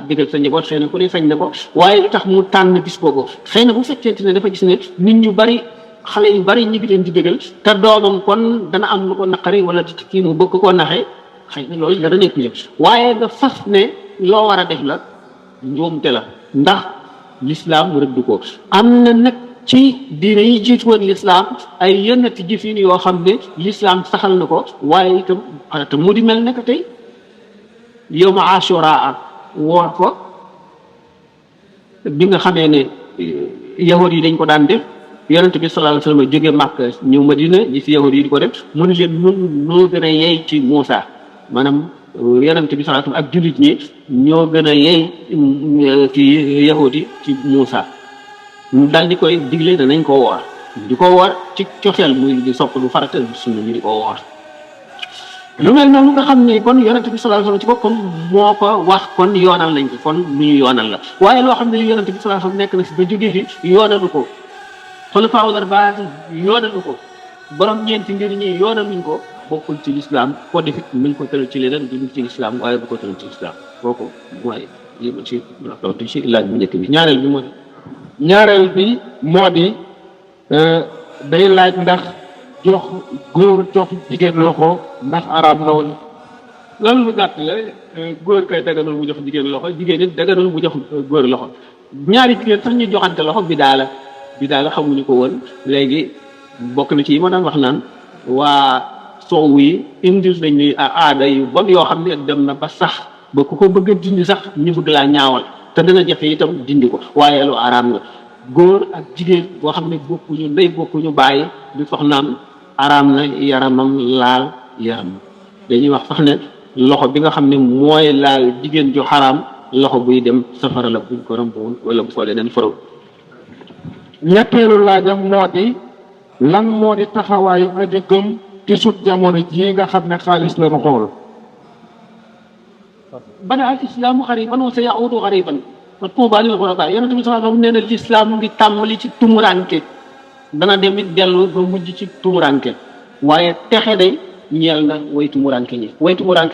bëggal sa njaboot xëy na ku ne sañ na ko waaye lu tax mu tànn bis boobu xëy na bu fekkente ne dafa gis ne nit ñu bari xale yu bari ñu ngi leen di bëggal te doomam kon dana am lu ko naqari wala kii mu bëgg koo naxee xëy na loolu dana nekk jëf waaye nga fas ne loo war a def la njuumte la ndax l'islam rëdd ko am na nag ci diine yi jiitu woon l'islam ay yennati jëfin yoo xam ne l'islam saxal na ko waaye itam te mu di mel ne que tey yow ma Ashura woor ko bi nga xamee ne yahud yi dañ ko daan def yonent bi sallallahu alayhi wasallam jóge Màkka ñëw Madina ñi si yahud yi di ko def mu ne leen ñun ñoo gën a yey ci Muusa maanaam yonent bi sallallahu alayhi wasallam ak jullit ñi ñoo gën a yey ci yahud yi ci Muusa ñu daal di koy digle danañ ko woor di ko woor ci cofeel muy di sopp lu farata bi sunna ñu di ko woor lu mel noonu nga xam ne kon yonent bi sallallahu alayhi wasallam ci boppam moo ko wax kon yoonal nañ ko kon lu ñu yoonal la waaye loo xam ne li yonent bi sallallahu alayhi wasallam nekk na fi ba jógee fi yoonalu ko xulafaa'ul arba'a yoonalu ko borom ñeenti ngir ñi yoonaluñ ko bokkul ci l'islam ko defit mën ko tëral ci leneen du ci l'islam waaye bu ko tëral ci l'islam kooku mooy li ma ci tontu ci laaj bu njëkk bi ñaareel bi moo di day laaj ndax jox góor jox jigéen loxo ndax arab na woon loolu lu gàtt la góor kay daganul mu jox jigéen loxo jigéen it daganul mu jox góor loxo ñaari jigéen sax ñu joxante loxo bi daala xamuñu ko woon léegi bokk na ci yi ma daan wax naan waa soow yi indil nañu aada yu bon yoo xam ne dem na ba sax ba ku ko bëgg a dindi sax ñu bëgg laa ñaawal te dina jafe itam dindi ko waaye lu araam la góor ak jigéen boo xam ne bokkuñu ndey bokkuñu bàyyi di soxnaam araam na yaramam laal yaram dañuy wax sax ne loxo bi nga xam ne mooy laal jigéen ju xaraam loxo buy dem safara la buñ ko rëmboon wala bu ko leneen faraw. ñetteelu laajam moo di lan moo di taxawaayu aji gëm ci sut jamono jii nga xam ne xaalis la ñu xool. bada al islaamu xariban wa sayaudu xariban wa tuuba lil xulafa yonent bi sallallahu alayhi wasallam nee na l'islam ngi tàmbali ci tumuranke dana dem it dellu ba mujj ci tumuranke waaye texe day ñeel na way tumuranke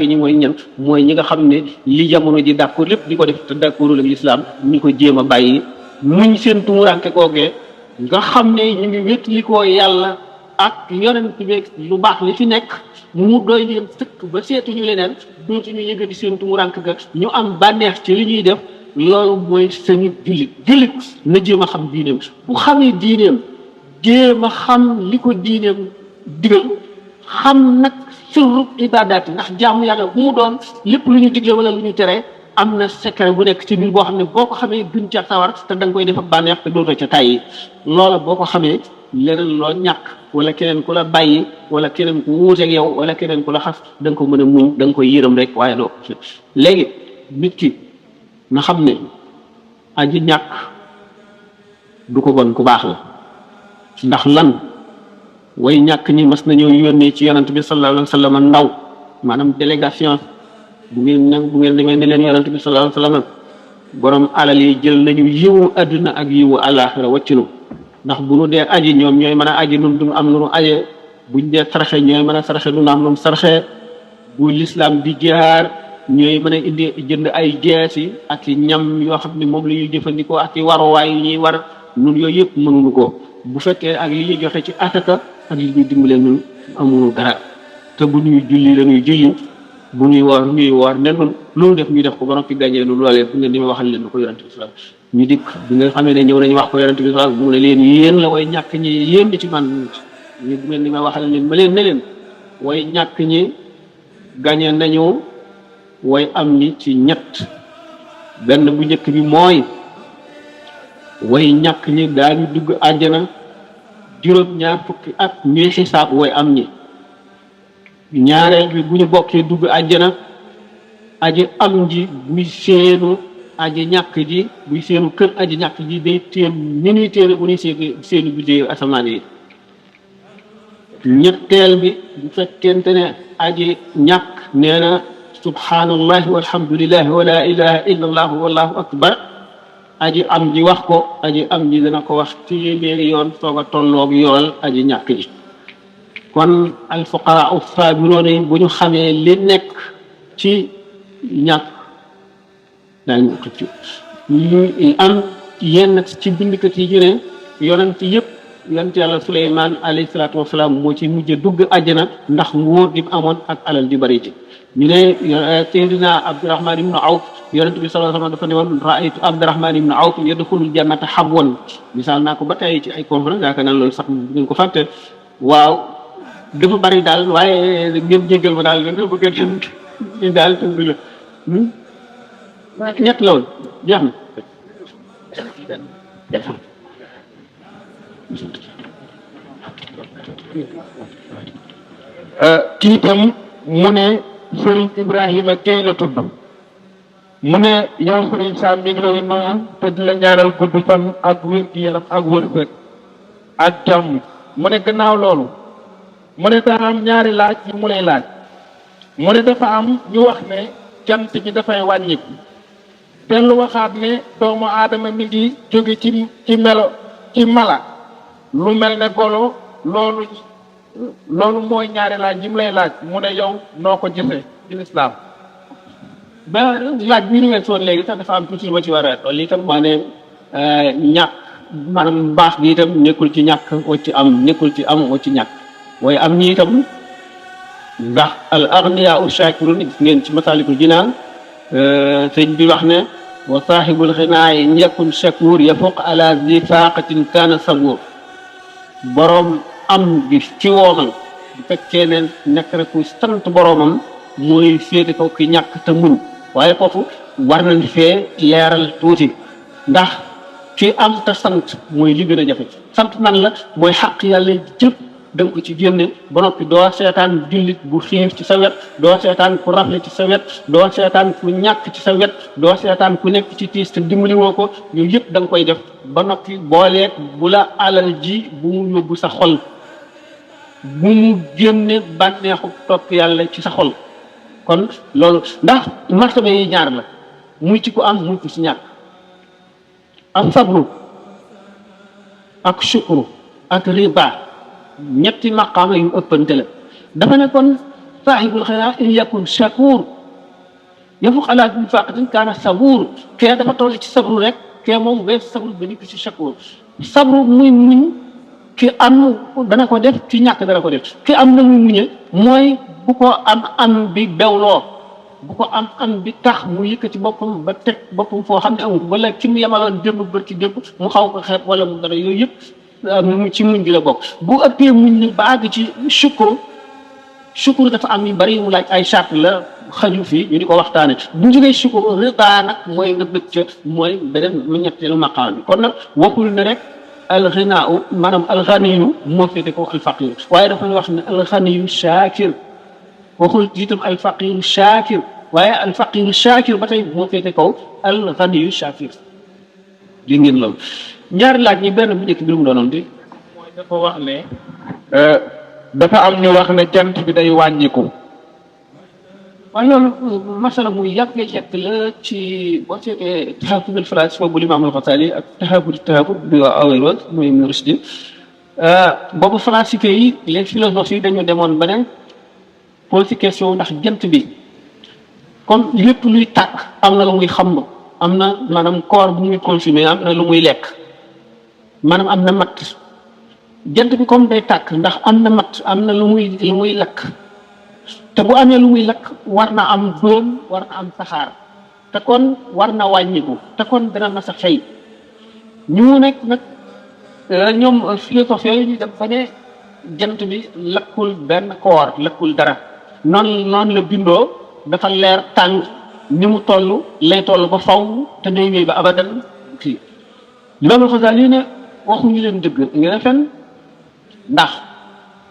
ñi mooy ñan mooy ñi nga xam ne li jamono ji d'accord lépp di ko def te d'accordul ak l'islam ñi ko jéem a bàyyi muñ seen tumuranke googee nga xam ne ñu ngi wétli koo yàlla ak yonent bi lu baax li fi nekk mu doy leen sëkk ba seetuñu leneen dootuñu yëgati seen tumuranke ga ñu am bànneex ci li ñuy def loolu mooy seen jullit na jéem a xam diineem bu xamee diineem jéem a xam li ko diineem digal xam nag sirru ibaadaat yi ndax jaamu yàlla bu mu doon lépp lu ñu digle wala lu ñu tere am na secret bu nekk ci biir boo xam ne boo ko xamee duñ ca sawar te da nga koy def ak bànneex te dootoo ca tàyyi loola boo ko xamee leneen loo ñàkk wala keneen ku la bàyyi wala keneen ku wuuteeg yow wala keneen ku la xas da nga ko mën a muñ da nga koy yërëm rek waaye doo léegi nit ki na xam ne aji ñàkk du ko bon ku baax la ndax lan way ñàkk ñi mas nañoo yónnee ci yonent bi sallallahu alayhi wa sallam ndaw maanaam délégation bu ngeen demee ne leen yonent bi sallallahu alayhi wa sallam borom alal yi jël nañu yiwu adduna ak yiwu àllaaxira wàccinu ndax bu nu dee aji ñoom ñooy mën a aji nun duñu am lu nu aje buñ dee saraxe ñooy mën a saraxe lu nu am lu mu saraxe bu lislaam di jaar ñooy mën a indi jënd ay jees yi ak i ñam yoo xam ne moom la ñuy jëfandikoo ak i waruwaay yi ñuy war ñun yooyu yëpp mënuñu ko bu fekkee ak li ñuy joxe ci ataka ak li ñuy dimbale ñun amuñu dara te bu ñuy julli la ñuy julli bu ñuy woor nen loolu def ñu def ko ba noppi gàññee lu loolee bu ngeen di ma waxal leen ko yonente bi sallallahu ñu dikk bi nga xamee ne ñëw nañu wax ko yonente bi sallallahu bu mu ne leen yéen la way ñàkk ñi yéen di ci man ñu bu ngeen di ma waxal leen ma leen ne leen way ñàkk ñi gàññee nañu way am ñi ci ñett benn bu njëkk bi mooy way ñàkk ñi daañu dugg àjjana juróom-ñaar fukki at ñuy xisaab way am ñi ñaareel bi bu ñu bokkee dugg àjjana aji am ji buy seenu aji ñàkk ji buy seenu kër aji ñàkk ji day téen ni ñuy téene bu ñuy seenu biddéew asamaan yi ñetteel bi bu fekkente ne aji ñàkk nee na subhanallahi walhamdulillahi wa la ilaha illa allah wallahu akbar aji am ji wax ko aji am ji dana ko wax téeméeri yoon soog a tolloog yool aji ñàkk ji kon alfuqaraa u saabiroona yi bu ñu xamee li nekk ci ñàkk daañu xëcc ñu am yenn ci bindkat yi ñu ne yonent yëpp yonent yàlla Suleymaan alayhi salaatu wasalaam moo ci mujj dugg àjjana ndax nguur gi mu amoon ak alal di bari ci ñu ne Seydina Abdurahmaan ibnu Awf yonent bi sallallahu alayhi wa sallam dafa ne woon raaytu Abdurahmaan ibnu Awf yadxulul jannata habwan misaal naa ko ba tey ci ay conférence yaakaar naa loolu sax ngeen ko fàtte waaw dafa bari daal waaye ngeen jéggal ma daal danga bëgg ñu daal tënk la ñett la woon jeex na kii itam mu ne Sëriñ Ibrahima Gueye la tudd mu ne yow Sëriñ Sam mi ngi lay nuyu te di la ñaanal gudd fan ak wér gi yaram ak wërsëg ak jàmm mu ne gannaaw loolu mu ne dafa am ñaari laaj yu mu lay laaj mu ne dafa am ñu wax ne jant bi dafay wàññiku te lu waxaat ne doomu aadama mi ngi jóge ci melo ci mala lu mel ne golo loolu mooy ñaari laaj yi mu lay laaj mu ne yow noo ko gisee ci lislaam ba laaj bi ñu weesoon léegi sax dafa am tuuti lu ma ci war a loolu itam maa ne ñàkk maanaam baax gi itam nekkul ci ñàkk oo ci am nekkul ci am oo ci ñàkk waaye am ñi itam ndax al aghniyaa u shaakirun gis ngeen ci masaalikul jinaan sëñ bi wax ne wa saaxibul xinaayi yakun shakuur yafuq ala zi faaqatin kaana sabuur boroom am gi ci woomal bu fekkee ne nekk rek ku sant boroomam mooy féete kaw ki ñàkk te muñ waaye foofu war nañ fee leeral tuuti ndax ci am te sant mooy li gën a jafe sant nan la mooy xaq yàlla jëpp da nga ko ci génne ba noppi doo seetaan jullit bu xiif ci sa wet doo seetaan ku rafle ci sa wet doo seetaan ku ñàkk ci sa wet doo seetaan ku nekk ci tiis te dimbali woo ko yooyu yëpp da nga koy def ba noppi booleeg bu la alal ji bu mu yóbbu sa xol bu mu génne bànneexu topp yàlla ci sa xol kon loolu ndax martaba yi ñaar la muy ci ku am muy ci ñàkk ak sabru ak shukru ak riba ñetti maqaama yu ëppante la dafa ne kon saaxibul xayra in yakun shakur yafuq ala bi faqatin kaana sabuur kee dafa toll ci sabru rek kee moom weesu sabru ba nit ci shakur sabru muy muñ ki am dana ko def ki ñàkk dana ko def ki am na muy muñe mooy bu ko am bi bewloo bu ko am bi tax mu yëkkati boppam ba teg boppam foo xam ne amul wala ki mu yemaloon démb bërki démb mu xaw ko xeeb wala mu dara yooyu yëpp ci muñ gi la bokk bu ëppee muñ ni ba àgg ci sukkur dafa am yu bari mu laaj ay charte la xaju fii ñu di ko waxtaane bu ñu jógee sukkur rida nag mooy nga bëgg ca mooy beneen lu ñetteelu maqaam bi kon nag waxul ne rek alxinaa maanaam alxaniyu moo féete ko alfaqir waaye dafa wax ne alxaniyu shaakir waxul itam alfaqiru shaakir waaye alfaqiru shaakir ba tey moo féete kaw alxaniyu shaakir li ngeen loolu ñaari laaj ñi benn bu njëkk bi lu mu doonoon di mooy dafa wax ne dafa am ñu wax ne jant bi day wàññiku waaye loolu masala muy yàgg la ci boo seetee taxafudul falaasifa bu Imaam al-Xasaali ak taxafud bi waa Averroès muy Ibn Rushd boobu falaasifa yi les philosophes yi dañu demoon ba ne posé question ndax jant bi comme lépp luy tàkk am na lu muy xam am na maanaam corps bu muy consommer am na lu muy lekk maanaam am na matt jant bi comme day tàkk ndax am na matt am na lu muy lakk te bu amee lu muy lakk war na am dóom war na am saxaar te kon war na wàññiku te kon dana mas a fay ñu nekk nag ñoom philosophe yooyu ñu dem ba ne jant bi lakkul benn koor lakkul dara noonu la bindoo dafa leer tàng ni mu toll lay toll ba faw te day wéy ba abadan fii Imaamul Xasaali ne waxuñu leen dëgg ngeen fen ndax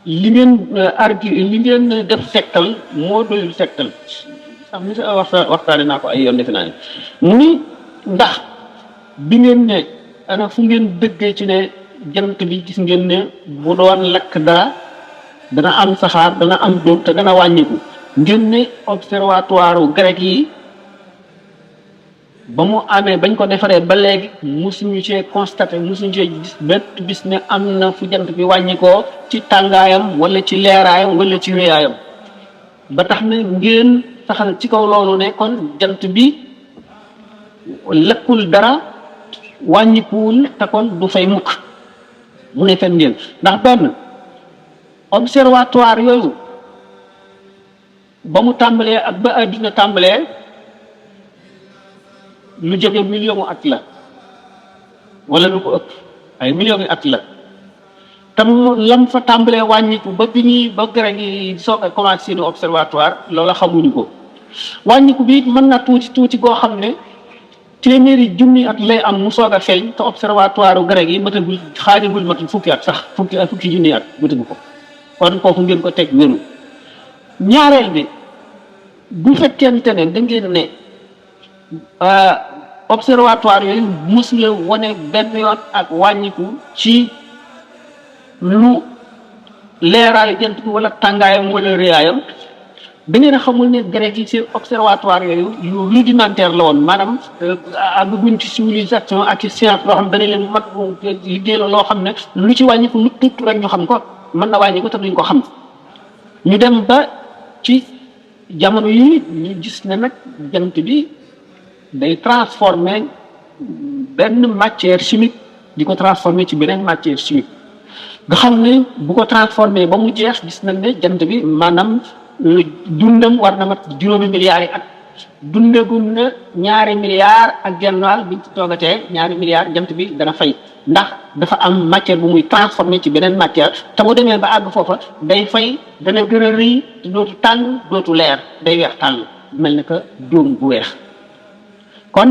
li ngeen def tegtal moo doyul tegtal sax mi sa waxtaane naa ko ay yoon defe naa ne mu ni ndax bi ngeen ne ana fu ngeen dëggee ci ne jant bi gis ngeen ne bu doon lakk dara dana am saxaar dana am dóom te dana wàññiku ngeen ne observatoire grec yi ba mu amee bañ ko defaree ba léegi musuñu cee constaté musuñu cee gis benn bis ne am na fu jant bi wàññikoo ci tàngaayam wala ci leeraayam wala ci wéyaayam ba tax na ngeen saxal ci kaw loolu ne kon jant bi lëkkul dara wàññikuwul te kon du fay mukk mu ne fen ngeen ndax benn observatoire yooyu ba mu tàmbalee ak ba àddina tàmbalee lu jege million at la wala lu ko ëpp ay millions yi at la tam lam fa tàmbalee wàññiku ba bi ñuy ba grec yi soog a commencé seeni observatoire loola xamuñu ko wàññiku bi mën na tuuti goo xam ne téeméeri junni at lay am mu soog a feeñ te observatoire grec yi matagul xaajagul matul fukki at sax fukki junni at matagu ko kon kooku ngeen ko teg wéru ñaareel bi bu fekkente ne da ngeen ne observatoire yooyu musula wane benn yoon ak wàññiku ci lu leeraayu jant bi wala tàngaayam wala réyaayam da ngeen a xamul ne grec yi seen observatoire yooyu yu rudimentaire la woon maanaam ak buñ ci civilisation ak ci science loo xam dana leen mat liggéey la loo xam ne lu ci wàññiku lu tuut rek ñu xam ko mën na wàññiku te duñ ko xam ñu dem ba ci jamono yi ñu gis ne nag jant bi day transformer benn matière chimique di ko transformer ci beneen matière chimique nga xam ne bu ko transformer ba mu jeex gis nañ ne jant bi maanaam dundam war na mat 5 milliards yi at dundagum na 2 milliards ak genn wàll biñ ci toogatee 2 milliards jant bi dana fay ndax dafa am matière bu muy transformer ci beneen matière te bu demee ba àgg foofa day fay dana gën a rëy te dootu tàng dootu leer day weex tàng mel na que dóom bu weex kon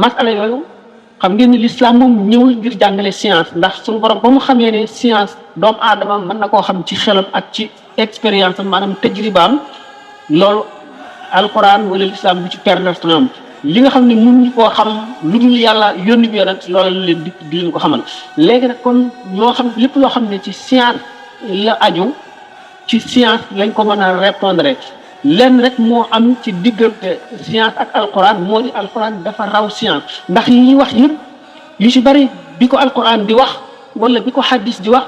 masala yooyu xam ngeen ni l'islam moom ñëwul ngir jàngale science ndax suñu borom ba mu xamee ne science doomu aadama mën na koo xam ci xelam ak ci expérience am maanaam tajribaam loolu alquran wala l'islam bu ci perdre am li nga xam ne mënuñu koo xam lu dul yàlla yónni bi yonent loolu la leen di leen ko xamal léegi nag kon loo xam lépp loo xam ne ci science la aju ci science lañ ko mën a répondre lenn rek moo am ci diggante science ak alquran moo di alquran dafa raw science ndax yi ñuy wax yëpp yu ci bari bi ko alquran di wax wala bi ko hadis di wax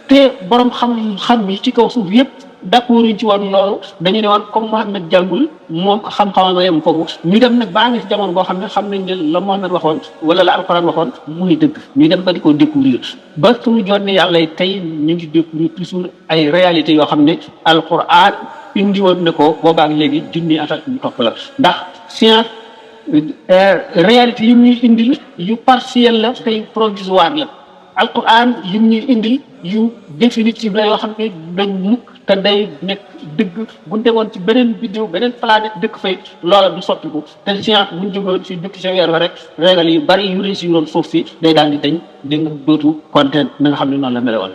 te borom xam yi ci kaw suuf yëpp d'accord ñu ci woon loolu dañu ne woon comme Mohamed jàngul moom xam-xamam a yem foofu ñu dem nag baa ngi ci jamono boo xam ne xam nañ ne la Mohamed waxoon wala la alquran waxoon muy dëgg ñu dem ba di ko découvrir ba suñu jonne yàlla tey ñu ngi découvrir toujours ay réalités yoo xam ne alquran indi woon na ko boobaak léegi junni at ak ñu topp la ndax science réalité yi ñuy indil yu partiel la tey provisoire la alquran yi ñuy indil yu définitive la yoo xam ne dañ mukk te day nekk dëgg bu demoon ci beneen biddiw beneen planète dëkk fay loola du soppiku te science buñ jógoon ci dëkk sa weer wa rek régal yu bari yu réussir woon suuf si day daal di dañ di nga dootu content na nga xam ne noonu la mele woon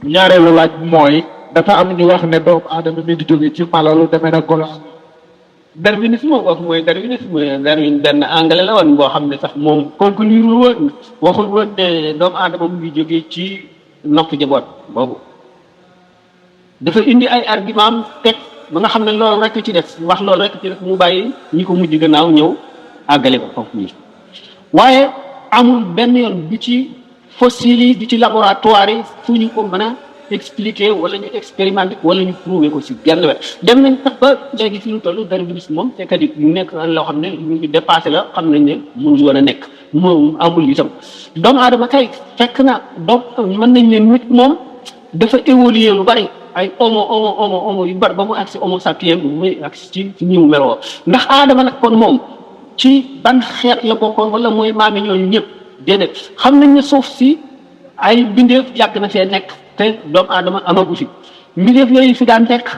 ñaareelu laaj mooy dafa am ñu wax ne doomu aadama mi ngi jóge ci mala lu demee na golo darwinisme wax mooy darwin benn anglais la woon boo xam ne sax moom conclure woon waxul woon ne doomu aadama mu ngi jógee ci nopp jaboot boobu dafa indi ay argument teg ba nga xam ne loolu rek ci def wax loolu rek ci def mu bàyyi ñi ko mujj gannaaw ñëw àggale ko foofu nii waaye amul benn yoon du ci fossile yi du ci laboratoire yi fu ñu ko mën a expliquer wala ñu expérimenter wala ñu prouver ko si genn wet dem nañ tax ba léegi fi ñu toll darwinisme moom fekkat yi ñu nekk loo xam ne ñu ngi dépassé la xam nañ ne mënul woon a nekk moom amul itam doomu aadama kay fekk na mën nañ ne nit moom dafa évoluer lu bari ay homo yu bari ba mu agsi homo sapiens muy agsi ci ñi mu meloo ndax aadama nag kon moom ci ban xeet la bokkoon wala mooy maami ñooñu ñëpp déedéet xam nañ ne suuf si ay mbindeef yàgg na fee nekk te doomu aadama amagu fi mbindeef yooyu fi daan nekk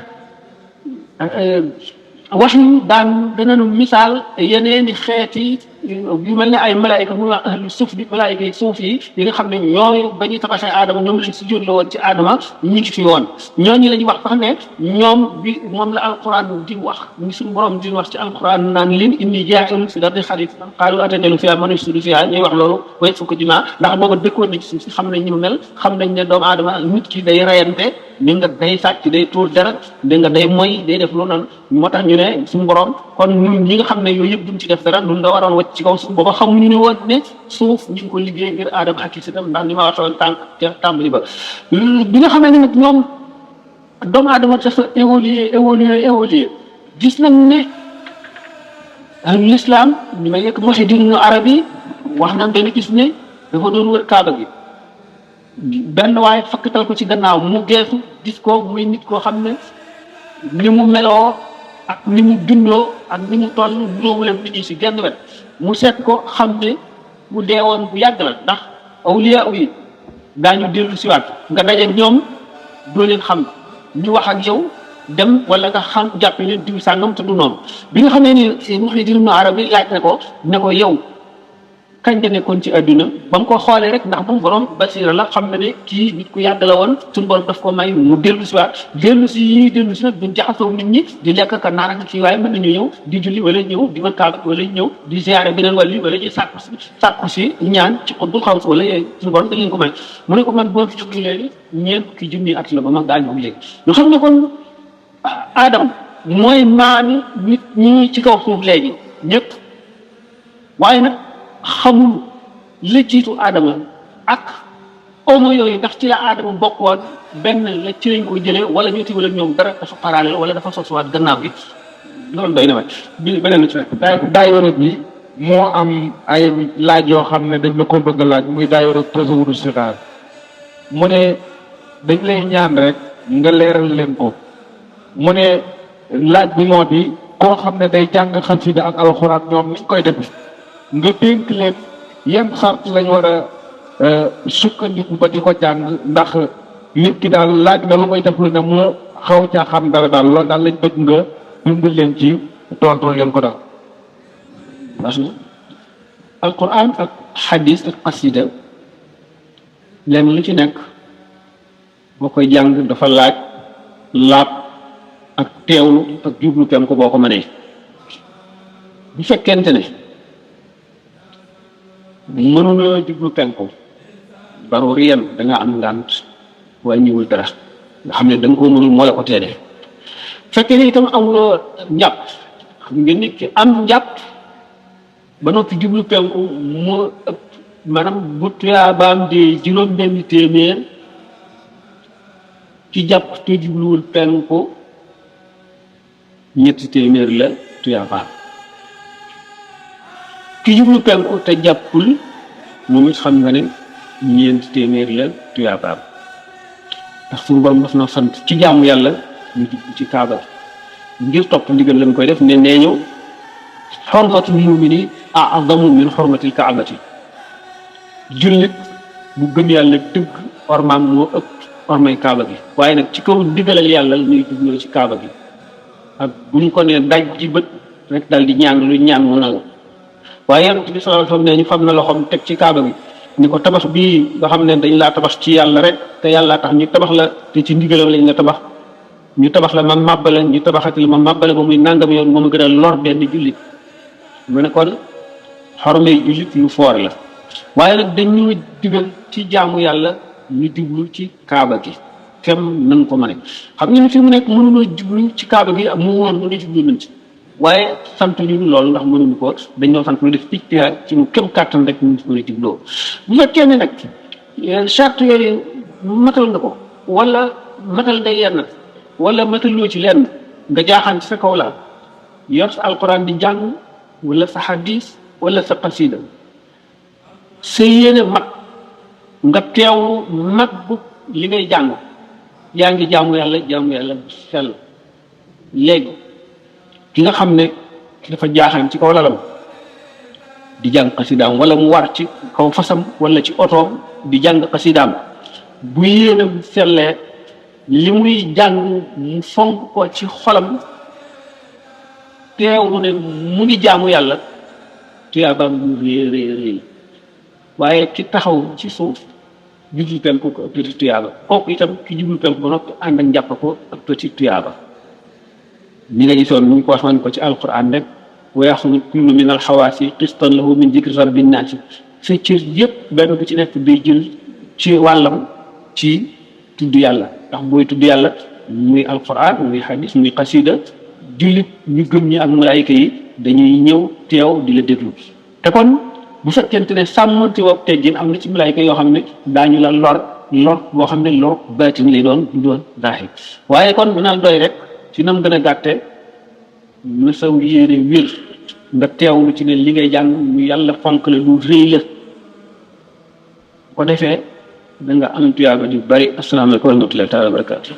wax ñu daan danañu misaal yeneeni xeeti yu mel ne ay malaayika mu wax ahlu suuf bi malaayika yi suuf yi nga xam ne ñooy ba ñuy tabaxee aadama ñoom lañ si jóotle woon ci aadama ñu ngi fi woon ñooñu la ñuy wax sax ne ñoom bi moom la alquran di wax ñu suñu borom di wax ci alquran naan leen inni jaa'ilun fil ardi xalifa qaalu ataj'alu fiihaa man yufsidu fiihaa ñuy wax loolu wa yasfiku dimaa ndax booba dëkkoon nañ ci suuf si xam nañ ñu mel xam nañ ne doomu aadama nit ki day reyante ni nga day sàcc day tuur dara da nga day moy day def lu noonu moo tax ñu ne suñu borom kon ñun ñi nga xam ne yooyu yëpp duñ ci def dara ñun da waroon wacc ci kaw suuf booba xamuñu ne woon ne suuf ñu ngi ko liggéey ngir aadama ak itam ndax ni ma waxoon tàmbali ba bi nga xamee ne nag ñoom doomu aadama dafa évoluer gis nañ ne l'islam ñu may yegg Muhyiddin Arabi wax nañ dañu gis ne dafa doon wër kaaba gi benn waaye fakkatal ko ci gannaaw mu geesu gis ko muy nit koo xam ne ni mu meloo ak ni mu dundoo ak ni mu toll juróomu leen nit ñi si genn wet mu seet ko xam ne bu deewoon bu yàgg la ndax awliya yi daañu dellu siwaat nga daje ñoom doo leen xam ñu wax ak yow dem wala nga xam jàppe leen diw sàngam te du noonu bi nga xamee ni Muhyiddin Arabi laaj ne ko yow kañ la nekkoon ci adduna ba mu ko xoolee rek ndax moom borom basira la xam na ne kii nit ku yàgg la woon suñu borom daf ko may mu dellu si waat dellu si yi ñuy dellu si nag duñ jaxasoo nit ñi di lekk ka naan ak kii waaye mën nañu ñëw di julli wala ñëw di wër kaaba wala ñëw di ziare beneen wàll wala ñuy sàkku si ñaan ci xutbul xaws wala suñu borom da leen ko may mu ne ko man boo fi jógee léegi ñeent fukki junni at la ba mag daañu léegi ñu xam ne kon Adam mooy maami nit ñi ci kaw suuf léegi ñëpp waaye nag xamul la jiitu aadama ak homo yooyu ndax ci la aadama bokkoon benn la ci lañ ko jëlee wala ñu tiwala ñoom dara dafa parallèle wala dafa sosuwaat gannaaw gi loolu doy na ma bi beneen ci daayira bi moo am ay laaj yoo xam ne dañ ma ko bëgg a laaj muy daayira tasawudu sixaar mu ne dañ lay ñaan rek nga leeral leen ko mu ne laaj bi moo di koo xam ne day jàng xasida ak alxuraan ñoom niñ koy def nga dénk leen yan sart lañ war a sukkandiku ba di ko jàng ndax nit ki daal laaj na lu koy def lu ne mu xaw caa xam dara daal loolu daal lañ bëgg nga dund leen ci tontu leen ko daal. parce que alquran ak xadis ak xasida lenn lu ci nekk boo koy jàng dafa laaj laab ak teewlu ak jublu kem ko boo ko mënee bu fekkente ne mënuloo jublu penku daruriyan da nga am ngànt waaye ñëwul dara nga xam ne da nga koo mënul moo la ko tee def fekkee ne itam amuloo njàpp xam nga nit ki am njàpp ba noppi jublu penku moo ëpp maanaam bu tuyaabaam di juróom-benn téeméer ci jàpp te jubluwul penku ñetti téeméer la tuyaabaam ki jublu penku te jàppul moom it xam nga ne ñeenti téeméer la tuyaabaam ndax suñu borom daf na sant ci jaamu yàlla ñu jublu ci kaaba ngir topp ndigal lañ koy def ne nee ñu xormatul mumini a'zamu min xormatil kaabati jullit bu gëm yàlla dëgg ormaam moo ëpp ormay kaaba gi waaye nag ci kaw ndigalal yàlla la ñuy jubloo ci kaaba gi ak bu ñu ko nee daj ci bët rek dal di ñaan lu ñaan mu nangu waaye yonent bi sallallahu alayhi wasallam ne ñu fam na loxoom teg ci kaaba gi ni ko tabax bii nga xam ne dañ laa tabax ci yàlla rek te yàlla tax ñu tabax la te ci ndigalam lañ la tabax ñu tabax la ma màbbale ñu tabaxati la ma màbbale ba muy nangam yoon moom a gën a lor benn jullit mu ne kon xormay jullit lu foor la waaye nag dañu digal ci jaamu yàlla ñu jublu ci kaaba gi kem nañ ko mane xam nga ni fi mu nekk mënuloo jublu ci kaaba gi mu woon mu ne jublu nañ ci waaye sant ñu loolu ndax mënuñu ko dañoo sant ñu def ictihaad ci ñu kem kàttan rek ñu mën a jubloo bu fekkee ne nag charte yooyu matal nga ko wala matal day yenn wala mataloo ci lenn nga jaaxaan ci sa kaw la yor sa alquran di jàng wala sa hadis wala sa qasida sa yéene mag nga teewlu mag bu li ngay jàng yaa ngi jaamu yàlla sell léegi ki nga xam ne dafa jaaxaan ci kaw lalam di jàng xasidaam wala mu war ci kaw fasam wala ci otoom di jàng xasidaam bu yéene bu sellee li muy jàng mu fonk ko ci xolam teewlu ne mu ngi jaamu yàlla tuyaabaam mu réy waaye ki taxaw ci suuf jublu penku ko ëppati tuyaaba kooku itam ki jublu penku ba noppi ànd ak njàpp ko ëppati tuyaaba ñi nga gisoon ñu ko waxoon ko ci alquran rek wa yaxudu kullu min alxawaasi qistan lahu min dikri rabbi naasi sa cër yëpp benn bu ci nekk day jël ci wàllam ci tudd yàlla ndax booy tudd yàlla muy alquran muy hadis muy xasida jullit ñu gëm ñi ak malaayika yi dañuy ñëw teew di la déglu te kon bu fekkente ne sàmmante woog teggin am na ci malaayika yoo xam ne daañu la lor boo xam ne lor baatin lay doon du doon daaxi waaye kon dina doy rek ci nam gën a gàtte na saw yéene wér nga teewlu ci ne li ngay jàng mu yàlla fonk la lu rëy la ko defee da nga am tuyaaba ju bari asalaamaaleykum wa rahmatullahi taala wa barakaatu